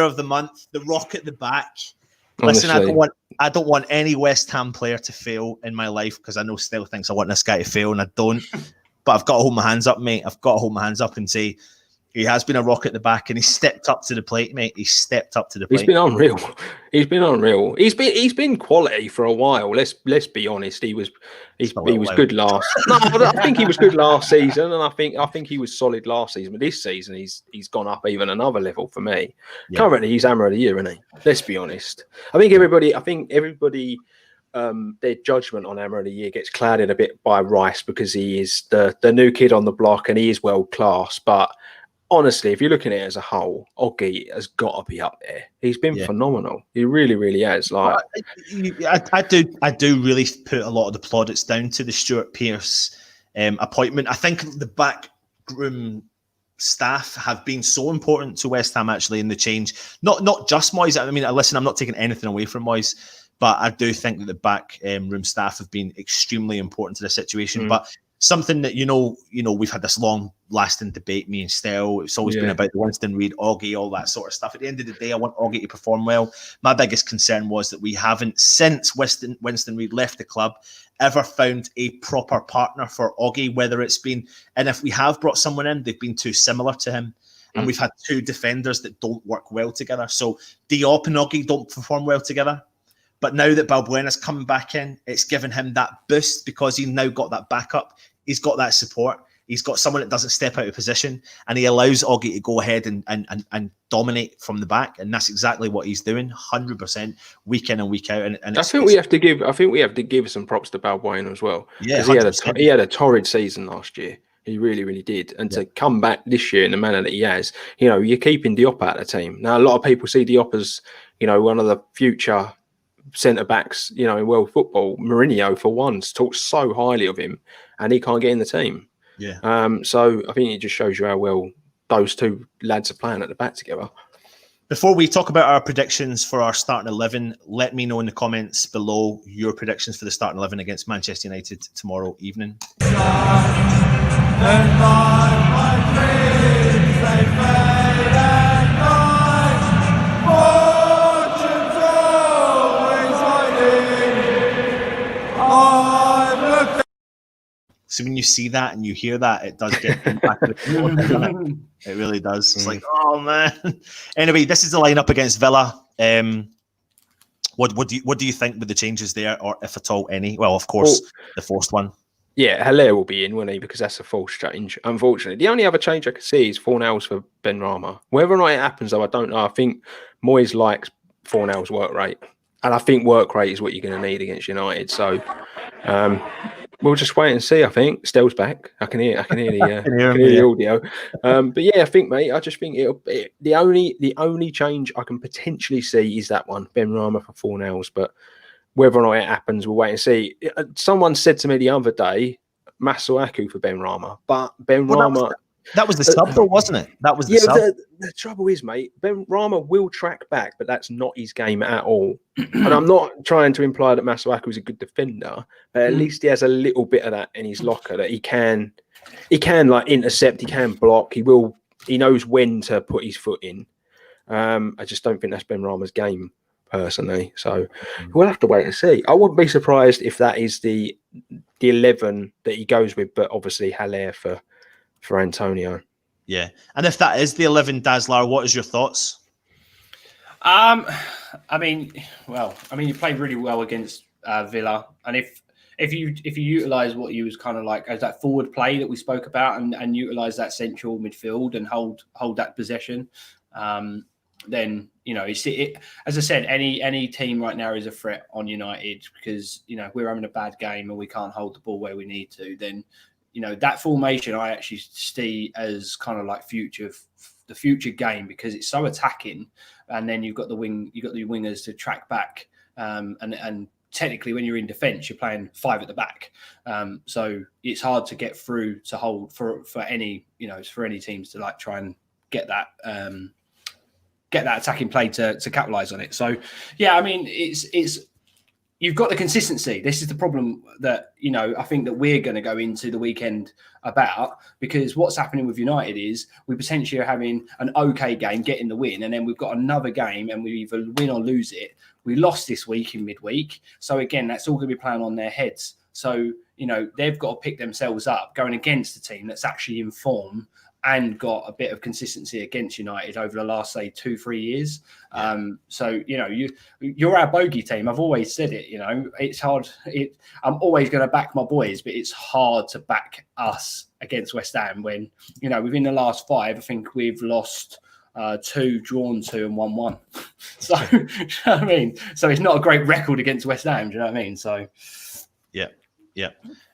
of the month, the rock at the back. Honestly. Listen, I don't want any West Ham player to fail in my life, because I know Stell thinks I want this guy to fail, and I don't. But I've got to hold my hands up, mate. I've got to hold my hands up and say, he has been a rock at the back, and he stepped up to the plate, mate. He stepped up to the plate. He's been unreal. He's been quality for a while. Let's be honest. He was good last. No, I think he was good last season, and I think he was solid last season. But this season, he's gone up even another level for me. Yeah. Currently, he's Hammer of the Year, isn't he? Let's be honest. I think everybody their judgment on Hammer of the Year gets clouded a bit by Rice because he is the new kid on the block and he is world class. But honestly, if you're looking at it as a whole, Oggy has got to be up there. He's been phenomenal. He really, really has. Like, I do really put a lot of the plaudits down to the Stuart Pearce appointment. I think the backroom staff have been so important to West Ham actually in the change. Not just Moyes. I mean, listen, I'm not taking anything away from Moyes, but I do think that the back room staff have been extremely important to the situation. But something that, we've had this long-lasting debate, me and Stel. It's always been about the Winston Reid, Oggy, all that sort of stuff. At the end of the day, I want Oggy to perform well. My biggest concern was that we haven't, since Winston Reid left the club, ever found a proper partner for Oggy, whether it's been, and if we have brought someone in, they've been too similar to him. And we've had two defenders that don't work well together. So Diop and Oggy don't perform well together. But now that Balbuena's coming back in, it's given him that boost because he's now got that backup. He's got that support. He's got someone that doesn't step out of position, and he allows Oggy to go ahead and dominate from the back, and that's exactly what he's doing, 100% week in and week out. And I think we have to give some props to Balbuena as well. Yeah, he had a torrid season last year. He really, really did. And to come back this year in the manner that he has, you're keeping Diop out of the team. Now, a lot of people see Diop as, one of the future centre backs, in world football. Mourinho, for once, talks so highly of him, and he can't get in the team. Yeah. So I think it just shows you how well those two lads are playing at the back together. Before we talk about our predictions for our starting 11, let me know in the comments below your predictions for the starting 11 against Manchester United tomorrow evening. So when you see that and you hear that, it does get back to the floor, doesn't it? It really does. It's like, oh man. Anyway, this is the lineup against Villa. What do you think with the changes there, or if at all any? Well, of course, the forced one. Yeah, Haller will be in, won't he? Because that's a false change. Unfortunately, the only other change I could see is Fornals for Benrahma. Whether or not it happens, though, I don't know. I think Moyes likes Fornals' work rate, and I think work rate is what you're going to need against United. So. We'll just wait and see. I think Stell's back. I can hear the audio. But yeah, I think, mate. I just think the only change I can potentially see is that one, Benrahma for Fornals. But whether or not it happens, we'll wait and see. Someone said to me the other day, Masuaku for Benrahma, but Benrahma. That was the sub, though, wasn't it? That was the sub. The trouble is, mate, Benrahma will track back, but that's not his game at all. And I'm not trying to imply that Masuaku is a good defender, but at least he has a little bit of that in his locker that he can like intercept, he can block, he knows when to put his foot in. I just don't think that's Benrahma's game, personally. So we'll have to wait and see. I wouldn't be surprised if that is the 11 that he goes with, but obviously Haller for Antonio. Yeah. And if that is the 11, Dazzler, what is your thoughts? I mean, you played really well against Villa. And if you utilise what you was kind of like as that forward play that we spoke about and utilise that central midfield and hold that possession, then, as I said, any team right now is a threat on United because, we're having a bad game and we can't hold the ball where we need to, then, that formation I actually see as kind of like the future game because it's so attacking, and then you've got the wingers to track back, and technically when you're in defence you're playing 5 at the back, so it's hard to get through to hold for any teams to like try and get that attacking play to capitalise on it. So yeah, I mean it's. You've got the consistency. This is the problem that, I think that we're going to go into the weekend about, because what's happening with United is we potentially are having an okay game, getting the win, and then we've got another game and we either win or lose it. We lost this week in midweek. So again, that's all going to be playing on their heads. So, they've got to pick themselves up going against a team that's actually in form and got a bit of consistency against United over the last, say, 2-3 years. Yeah. So, you're our bogey team. I've always said it, it's hard. I'm always going to back my boys, but it's hard to back us against West Ham when, within the last 5, I think we've lost 2 drawn 2 and 1-1. So, you know what I mean? So it's not a great record against West Ham. Do you know what I mean? So, yeah.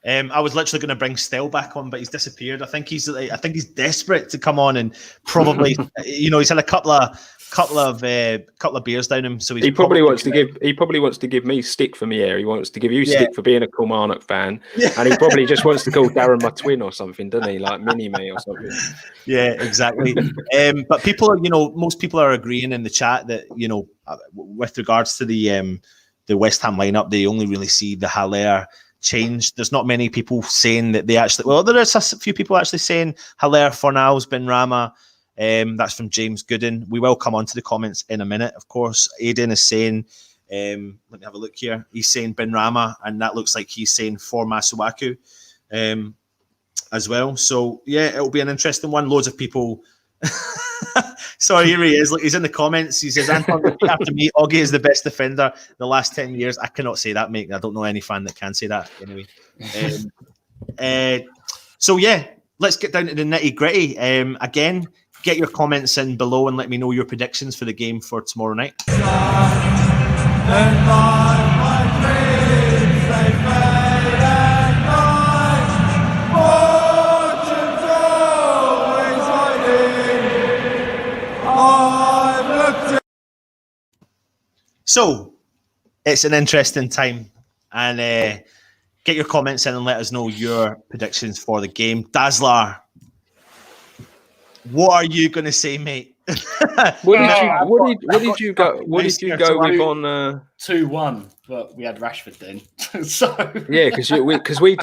I was literally going to bring Stell back on, but he's disappeared. I think he's desperate to come on and probably, he's had a couple of beers down him. So he probably wants to give me stick for me here. He wants to give you stick for being a Kilmarnock fan, and he probably just wants to call Darren my twin or something, doesn't he? Like mini me or something. Yeah, exactly. But people are, most people are agreeing in the chat that with regards to the West Ham lineup, they only really see the Haller change. There's not many people saying that they actually. Well, there is a few people actually saying Haller, Fornals, Benrahma. That's from James Gooden. We will come on to the comments in a minute, of course. Aiden is saying, let me have a look here. He's saying Benrahma, and that looks like he's saying for Masuaku as well. So, yeah, it'll be an interesting one. Loads of people. Sorry, here he is. Look, he's in the comments. He says, Anton, after me, Augie is the best defender in the last 10 years. I cannot say that, mate. I don't know any fan that can say that anyway. So, yeah, let's get down to the nitty-gritty. Again, get your comments in below and let me know your predictions for the game for tomorrow night. So, it's an interesting time, and get your comments in and let us know your predictions for the game. Dazzler, what are you going to say, mate? What did you go with on 2-1? But we had Rashford then, so yeah, because we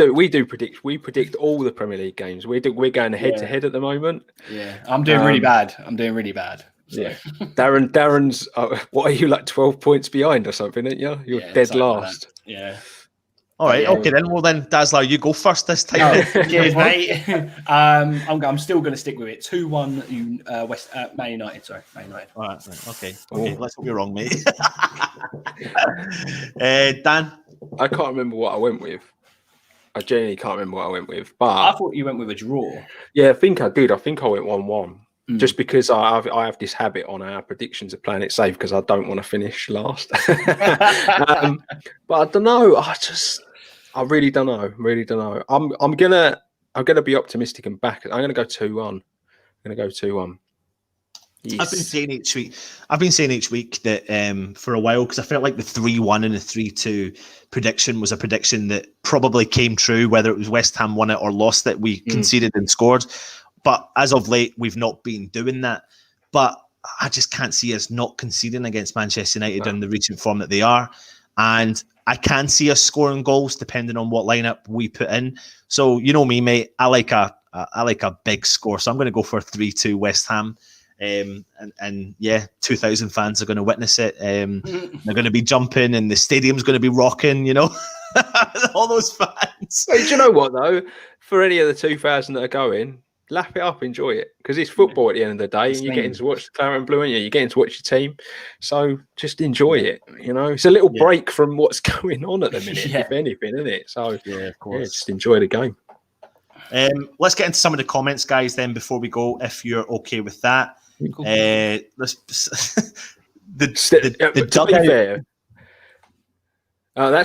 predict all the Premier League games. We're going head to head at the moment. Yeah, I'm doing really bad. So. Yeah, Darren's. What are you, like 12 points behind or something? Aren't you? You're dead last. Like yeah. All right. Okay then. Well then, Dazzler, you go first this time. Cheers, mate. I'm still going to stick with it. 2-1. Man United. Sorry, Man United. All right. Okay. Let's hope you're wrong, mate. Dan, I can't remember what I went with. I genuinely can't remember what I went with. But I thought you went with a draw. Yeah, I think I did. I think I went 1-1. Just because I have this habit on our predictions of playing it safe because I don't want to finish last. But I don't know. I really don't know. I'm gonna be optimistic and back. I'm gonna go 2-1. Yes. I've been saying each week that for a while, because I felt like the 3-1 and the 3-2 prediction was a prediction that probably came true, whether it was West Ham won it or lost it, we conceded and scored. But as of late, we've not been doing that. But I just can't see us not conceding against Manchester United in the recent form that they are. And I can see us scoring goals depending on what lineup we put in. So, you know me, mate, I like a big score. So I'm going to go for 3-2 West Ham. And 2,000 fans are going to witness it. They're going to be jumping and the stadium's going to be rocking, all those fans. Hey, do you know what, though? For any of the 2,000 that are going, lap it up, enjoy it, because it's football at the end of the day, and you're getting to watch the claret and blue, and you're getting to watch your team. So just enjoy it. It's a little break from what's going on at the minute, if anything, isn't it? So of course, just enjoy the game. Let's get into some of the comments, guys. Then before we go, if you're okay with that, Cool. That's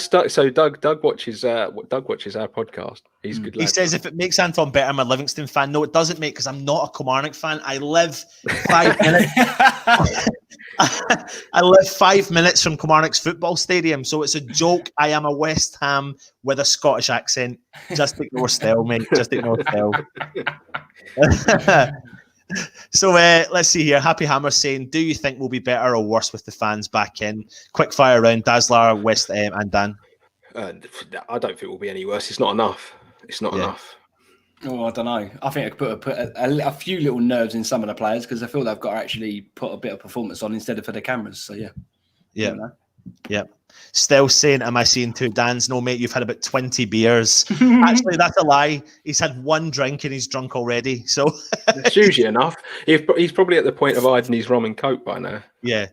Doug. So Doug watches our podcast. He's good. He says, if it makes Anton better, I'm a Livingston fan. No, it doesn't, mate, because I'm not a Kilmarnock fan. I live 5 minutes. I live 5 minutes from Kilmarnock's football stadium, so it's a joke. I am a West Ham with a Scottish accent. Just ignore Stell, mate. Just ignore Stell. So let's see here. Happy Hammer saying, do you think we'll be better or worse with the fans back in? Quick fire round, Dazzler, West and Dan. I don't think we'll be any worse. It's not enough. Enough. Oh, I don't know. I think I could put a few little nerves in some of the players because I feel they've got to actually put a bit of performance on instead of for the cameras. So yeah. Still saying, am I seeing two Dans? No, mate, you've had about 20 beers. Actually, that's a lie. He's had one drink and he's drunk already. So it's usually enough. He's probably at the point of hiding his rum and coke by now. Yeah.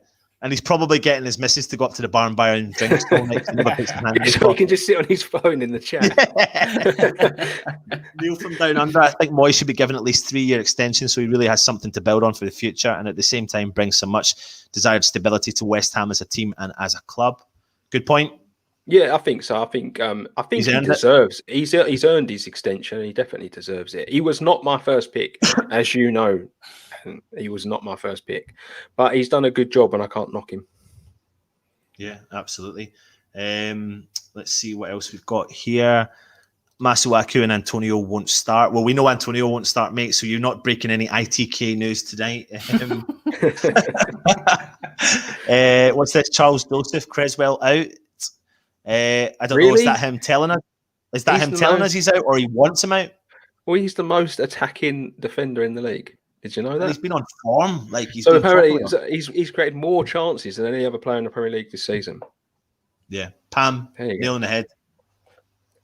And he's probably getting his missus to go up to the bar and buy him drinks all night. So he can just sit on his phone in the chat. Yeah. Neil from Down Under, I think Moyes should be given at least 3-year extension, so he really has something to build on for the future, and at the same time brings some much desired stability to West Ham as a team and as a club. Good point. Yeah, I think so. I think he deserves. He's earned his extension. He definitely deserves it. He was not my first pick, as you know. He was not my first pick, but he's done a good job, and I can't knock him. Yeah, absolutely. Let's see what else we've got here. Masuaku and Antonio won't start. Well, we know Antonio won't start, mate, so you're not breaking any ITK news tonight. What's this? Charles Joseph, Creswell out. I don't know. Is that him telling us? Is that him telling us he's out, or he wants him out? Well, he's the most attacking defender in the league. Did you know that? And he's been on form. Like so apparently he's created more chances than any other player in the Premier League this season. Yeah, Pam, nail on the head.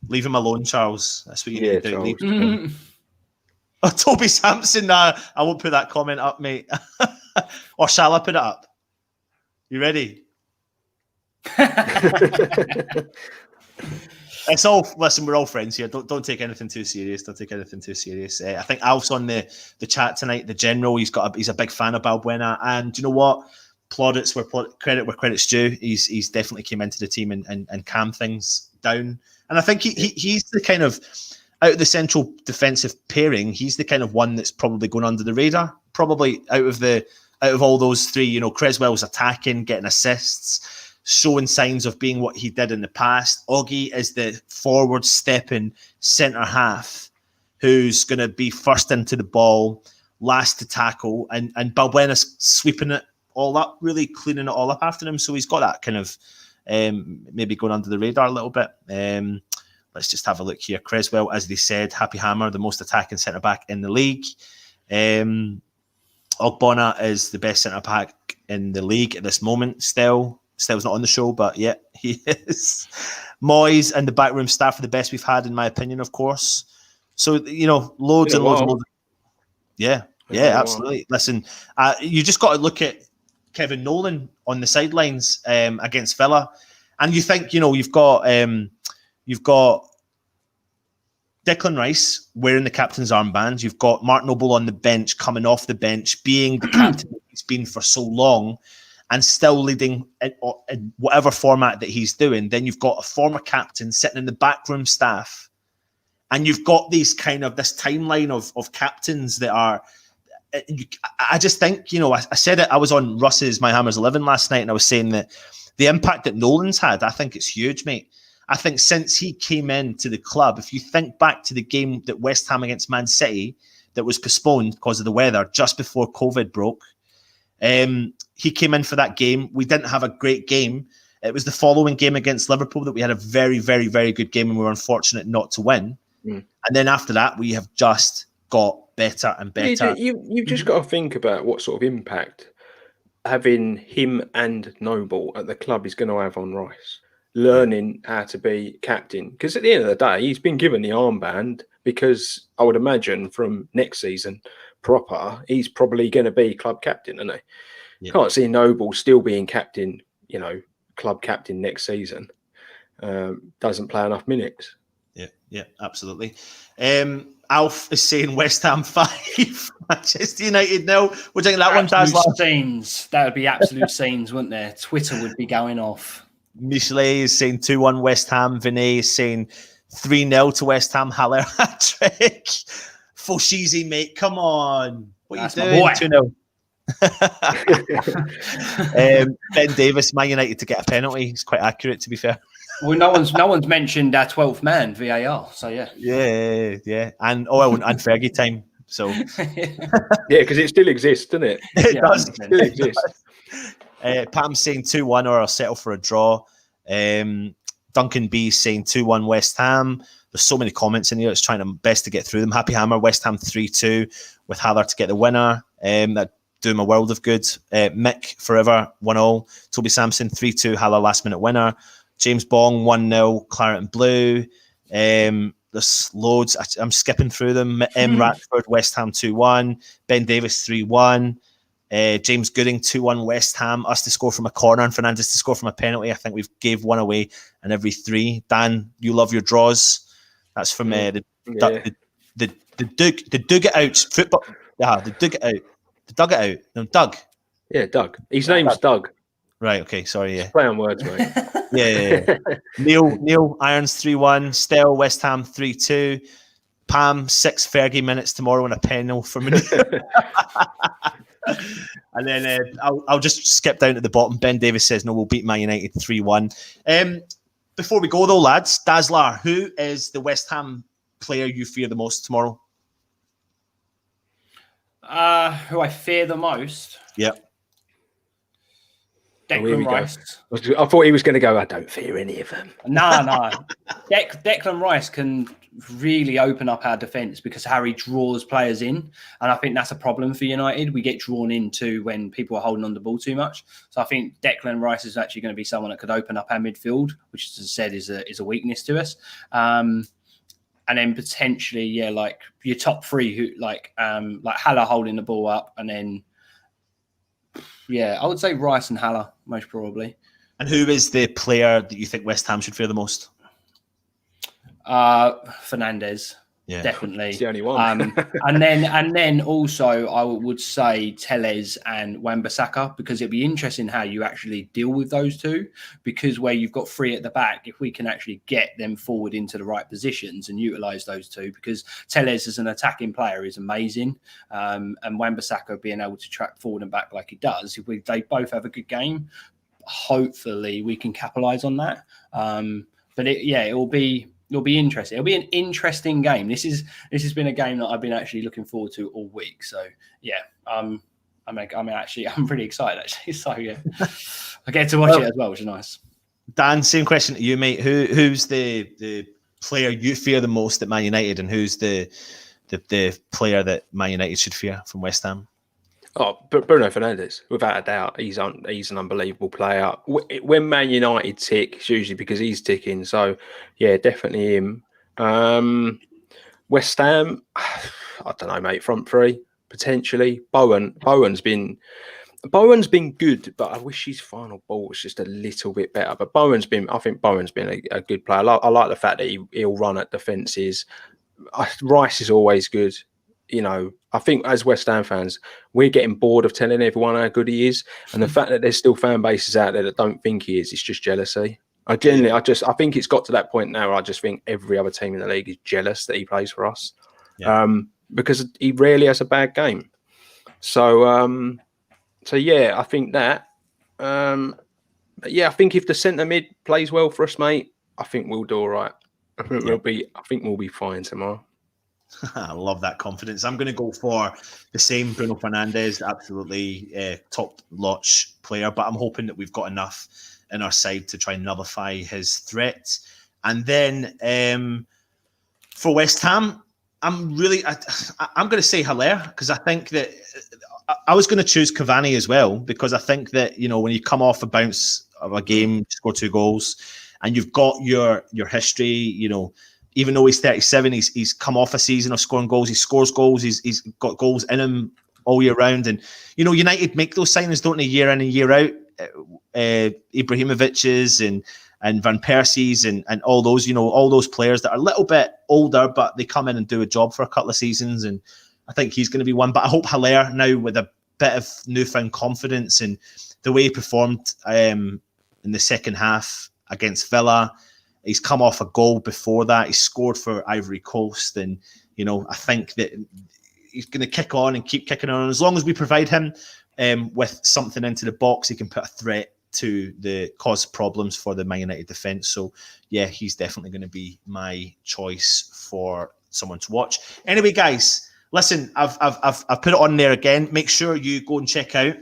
Leave him alone, Charles. That's what you need to do. Leave him. Oh, Toby Sampson. I won't put that comment up, mate. Or shall I put it up? You ready? It's all. Listen, we're all friends here. Don't take anything too serious. Don't take anything too serious. I think Alf's on the chat tonight. The general. He's a big fan of Balbuena, and you know what? Plaudits where credit's due. He's definitely came into the team and calmed things down. And I think he's the kind of, out of the central defensive pairing, he's the kind of one that's probably going under the radar. Probably out of all those three, you know, Creswell's attacking, getting assists, showing signs of being what he did in the past. Oggy is the forward stepping centre half who's going to be first into the ball, last to tackle, and Balbuena's sweeping it all up, really cleaning it all up after him. So he's got that kind of maybe going under the radar a little bit. Let's just have a look here. Creswell, as they said, Happy Hammer, the most attacking centre-back in the league. Ogbonna is the best centre-back in the league at this moment. Stella's not on the show, but yeah, he is. Moyes and the backroom staff are the best we've had, in my opinion, of course. So, you know, loads and loads. Yeah, absolutely. Listen, you just got to look at Kevin Nolan on the sidelines against Villa, and you think, you know, you've got Declan Rice wearing the captain's armband. You've got Mark Noble on the bench, coming off the bench, being the captain that he's been for so long, and still leading in whatever format that he's doing. Then you've got a former captain sitting in the backroom staff, and you've got this timeline of captains that are. I just think, you know, I said it. I was on Russ's My Hammers 11 last night, and I was saying that the impact that Nolan's had, I think it's huge, mate. I think since he came into the club, if you think back to the game that West Ham against Man City that was postponed because of the weather just before COVID broke, he came in for that game. We didn't have a great game. It was the following game against Liverpool that we had a very, very, very good game, and we were unfortunate not to win. And then after that, we have just got better and better. You've just got to think about what sort of impact having him and Noble at the club is going to have on Rice. Learning how to be captain. Because at the end of the day, he's been given the armband because I would imagine from next season proper, he's probably going to be club captain, isn't he? Yeah. Can't see Noble still being captain, you know, club captain next season. Doesn't play enough minutes. Yeah, absolutely. Alf is saying West Ham 5, Manchester United 0. We're taking that absolute one. Scenes. That would be absolute scenes, wouldn't there? Twitter would be going off. Michelet is saying 2-1 West Ham. Vinay is saying 3-0 to West Ham. Haller hat-trick. Foshizi, mate, come on. What are you doing? 2-0. Ben Davis, Man United to get a penalty. It's quite accurate, to be fair. Well, no one's mentioned our 12th man, VAR. So yeah. Yeah. And Fergie time. So yeah, because it still exists, doesn't it? It does. It still exists. Pam's saying 2-1 or I'll settle for a draw. Duncan B saying 2-1 West Ham. There's so many comments in here. It's trying to best to get through them. Happy Hammer, West Ham 3-2 with Haller to get the winner. That do him a world of good. Mick Forever 1-0. Toby Sampson 3-2 Haller last minute winner. James Bong 1-0 Claret and Blue. There's loads. I'm skipping through them. M Ratford West Ham 2-1. Ben Davis 3-1. James Gooding 2-1 West Ham. Us to score from a corner and Fernandez to score from a penalty. I think we've gave one away in every 3. Dan, you love your draws. That's from the Dug It Out football. Yeah, the Dug It Out. The Dug It Out. No, Doug. Yeah, Doug. His name's Doug. Right. Okay. Sorry. Yeah. Play on words, mate. Yeah. Neil Irons 3-1. Stell West Ham 3-2. Pam 6 Fergie minutes tomorrow on a penal for me. And then I'll just skip down to the bottom. Ben Davis says, no, we'll beat Man United 3-1. Before we go, though, lads, Dazzler, who is the West Ham player you fear the most tomorrow? Who I fear the most? Yep. Declan Rice. I thought he was going to go, I don't fear any of them. No. Declan Rice can really open up our defence because Harry draws players in. And I think that's a problem for United. We get drawn into when people are holding on the ball too much. So I think Declan Rice is actually going to be someone that could open up our midfield, which, as I said, is a weakness to us. And then potentially, like your top 3, who like Haller holding the ball up, and then I would say Rice and Haller most probably. And who is the player that you think West Ham should fear the most? Fernandez. Yeah, definitely. It's the only one. and then also I would say Telles and Wan-Bissaka, because it'd be interesting how you actually deal with those two, because where you've got 3 at the back, if we can actually get them forward into the right positions and utilise those two, because Telles as an attacking player is amazing, and Wan-Bissaka being able to track forward and back like he does, if they both have a good game, hopefully we can capitalise on that. But it'll be interesting. It'll be an interesting game. This has been a game that I've been actually looking forward to all week. So I'm pretty excited actually. So I get to watch it as well, which is nice. Dan, same question to you, mate. Who's the player you fear the most at Man United, and who's the player that Man United should fear from West Ham? Oh, but Bruno Fernandez, without a doubt, he's an unbelievable player. When Man United tick, it's usually because he's ticking. So, yeah, definitely him. West Ham, I don't know, mate. Front 3 potentially. Bowen's been good, but I wish his final ball was just a little bit better. But I think Bowen's been a good player. I like the fact that he'll run at defences. Rice is always good. I think as West Ham fans, we're getting bored of telling everyone how good he is. And the fact that there's still fan bases out there that don't think he is, it's just jealousy. I think it's got to that point now where I just think every other team in the league is jealous that he plays for us. Yeah. Because he rarely has a bad game. So I think that. I think if the centre mid plays well for us, mate, I think we'll do all right. I think we'll be fine tomorrow. I love that confidence. I'm going to go for the same Bruno Fernandez, absolutely top-notch player, but I'm hoping that we've got enough in our side to try and nullify his threat. And then for West Ham, I'm going to say Haller, because I think that I was going to choose Cavani as well, because I think that, when you come off a bounce of a game, score 2 goals, and you've got your history, even though he's 37, he's come off a season of scoring goals. He scores goals. He's got goals in him all year round. And, United make those signings, don't they, year in and year out? Ibrahimovic's and Van Persie's and all those, all those players that are a little bit older, but they come in and do a job for a couple of seasons. And I think he's going to be one. But I hope Haller now, with a bit of newfound confidence and the way he performed in the second half against Villa. He's come off a goal before that. He scored for Ivory Coast. And, I think that he's going to kick on and keep kicking on. As long as we provide him with something into the box, he can put a threat to cause problems for the Man United defence. So, yeah, he's definitely going to be my choice for someone to watch. Anyway, guys, listen, I've put it on there again. Make sure you go and check out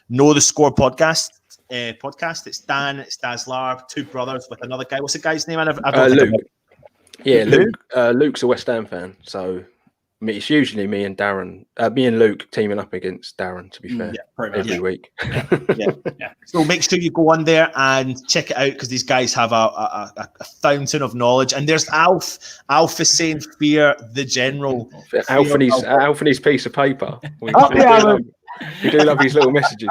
Know the Score podcast. It's Dan, it's Dazzler, 2 brothers with another guy. What's the guy's name? Luke. Yeah, Luke. Luke's a West Ham fan, so it's usually me and Luke teaming up against Darren. To be fair, every week. Yeah. So make sure you go on there and check it out, because these guys have a fountain of knowledge. And there's Alf. Alf is saying fear the general. Alf and his piece of paper. We do love these little messages.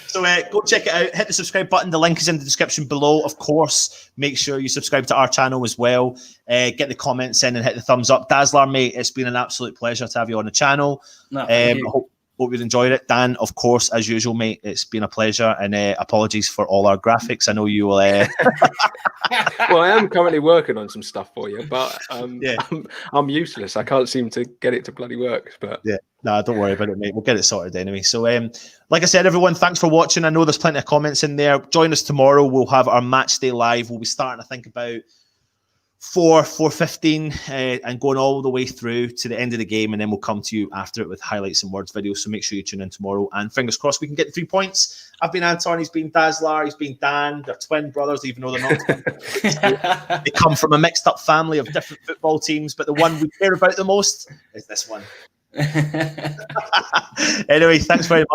So go check it out. Hit the subscribe button. The link is in the description below. Of course, make sure you subscribe to our channel as well. Get the comments in and hit the thumbs up. Dazzler, mate, it's been an absolute pleasure to have you on the channel. No, thank you. Hope you've enjoyed it. Dan, of course, as usual, mate, it's been a pleasure. And apologies for all our graphics. I know you will... Well, I am currently working on some stuff for you, but I'm useless. I can't seem to get it to bloody work. But yeah, no, don't worry about it, mate. We'll get it sorted anyway. So, like I said, everyone, thanks for watching. I know there's plenty of comments in there. Join us tomorrow. We'll have our match day live. We'll be starting, I think, about 4:15 and going all the way through to the end of the game, and then we'll come to you after it with highlights and words videos. So make sure you tune in tomorrow, and fingers crossed we can get the 3 points. I've been Anton, he's been Dazzler, he's been Dan. They're twin brothers, even though they're not. They come from a mixed up family of different football teams, but the one we care about the most is this one. Anyway, thanks very much.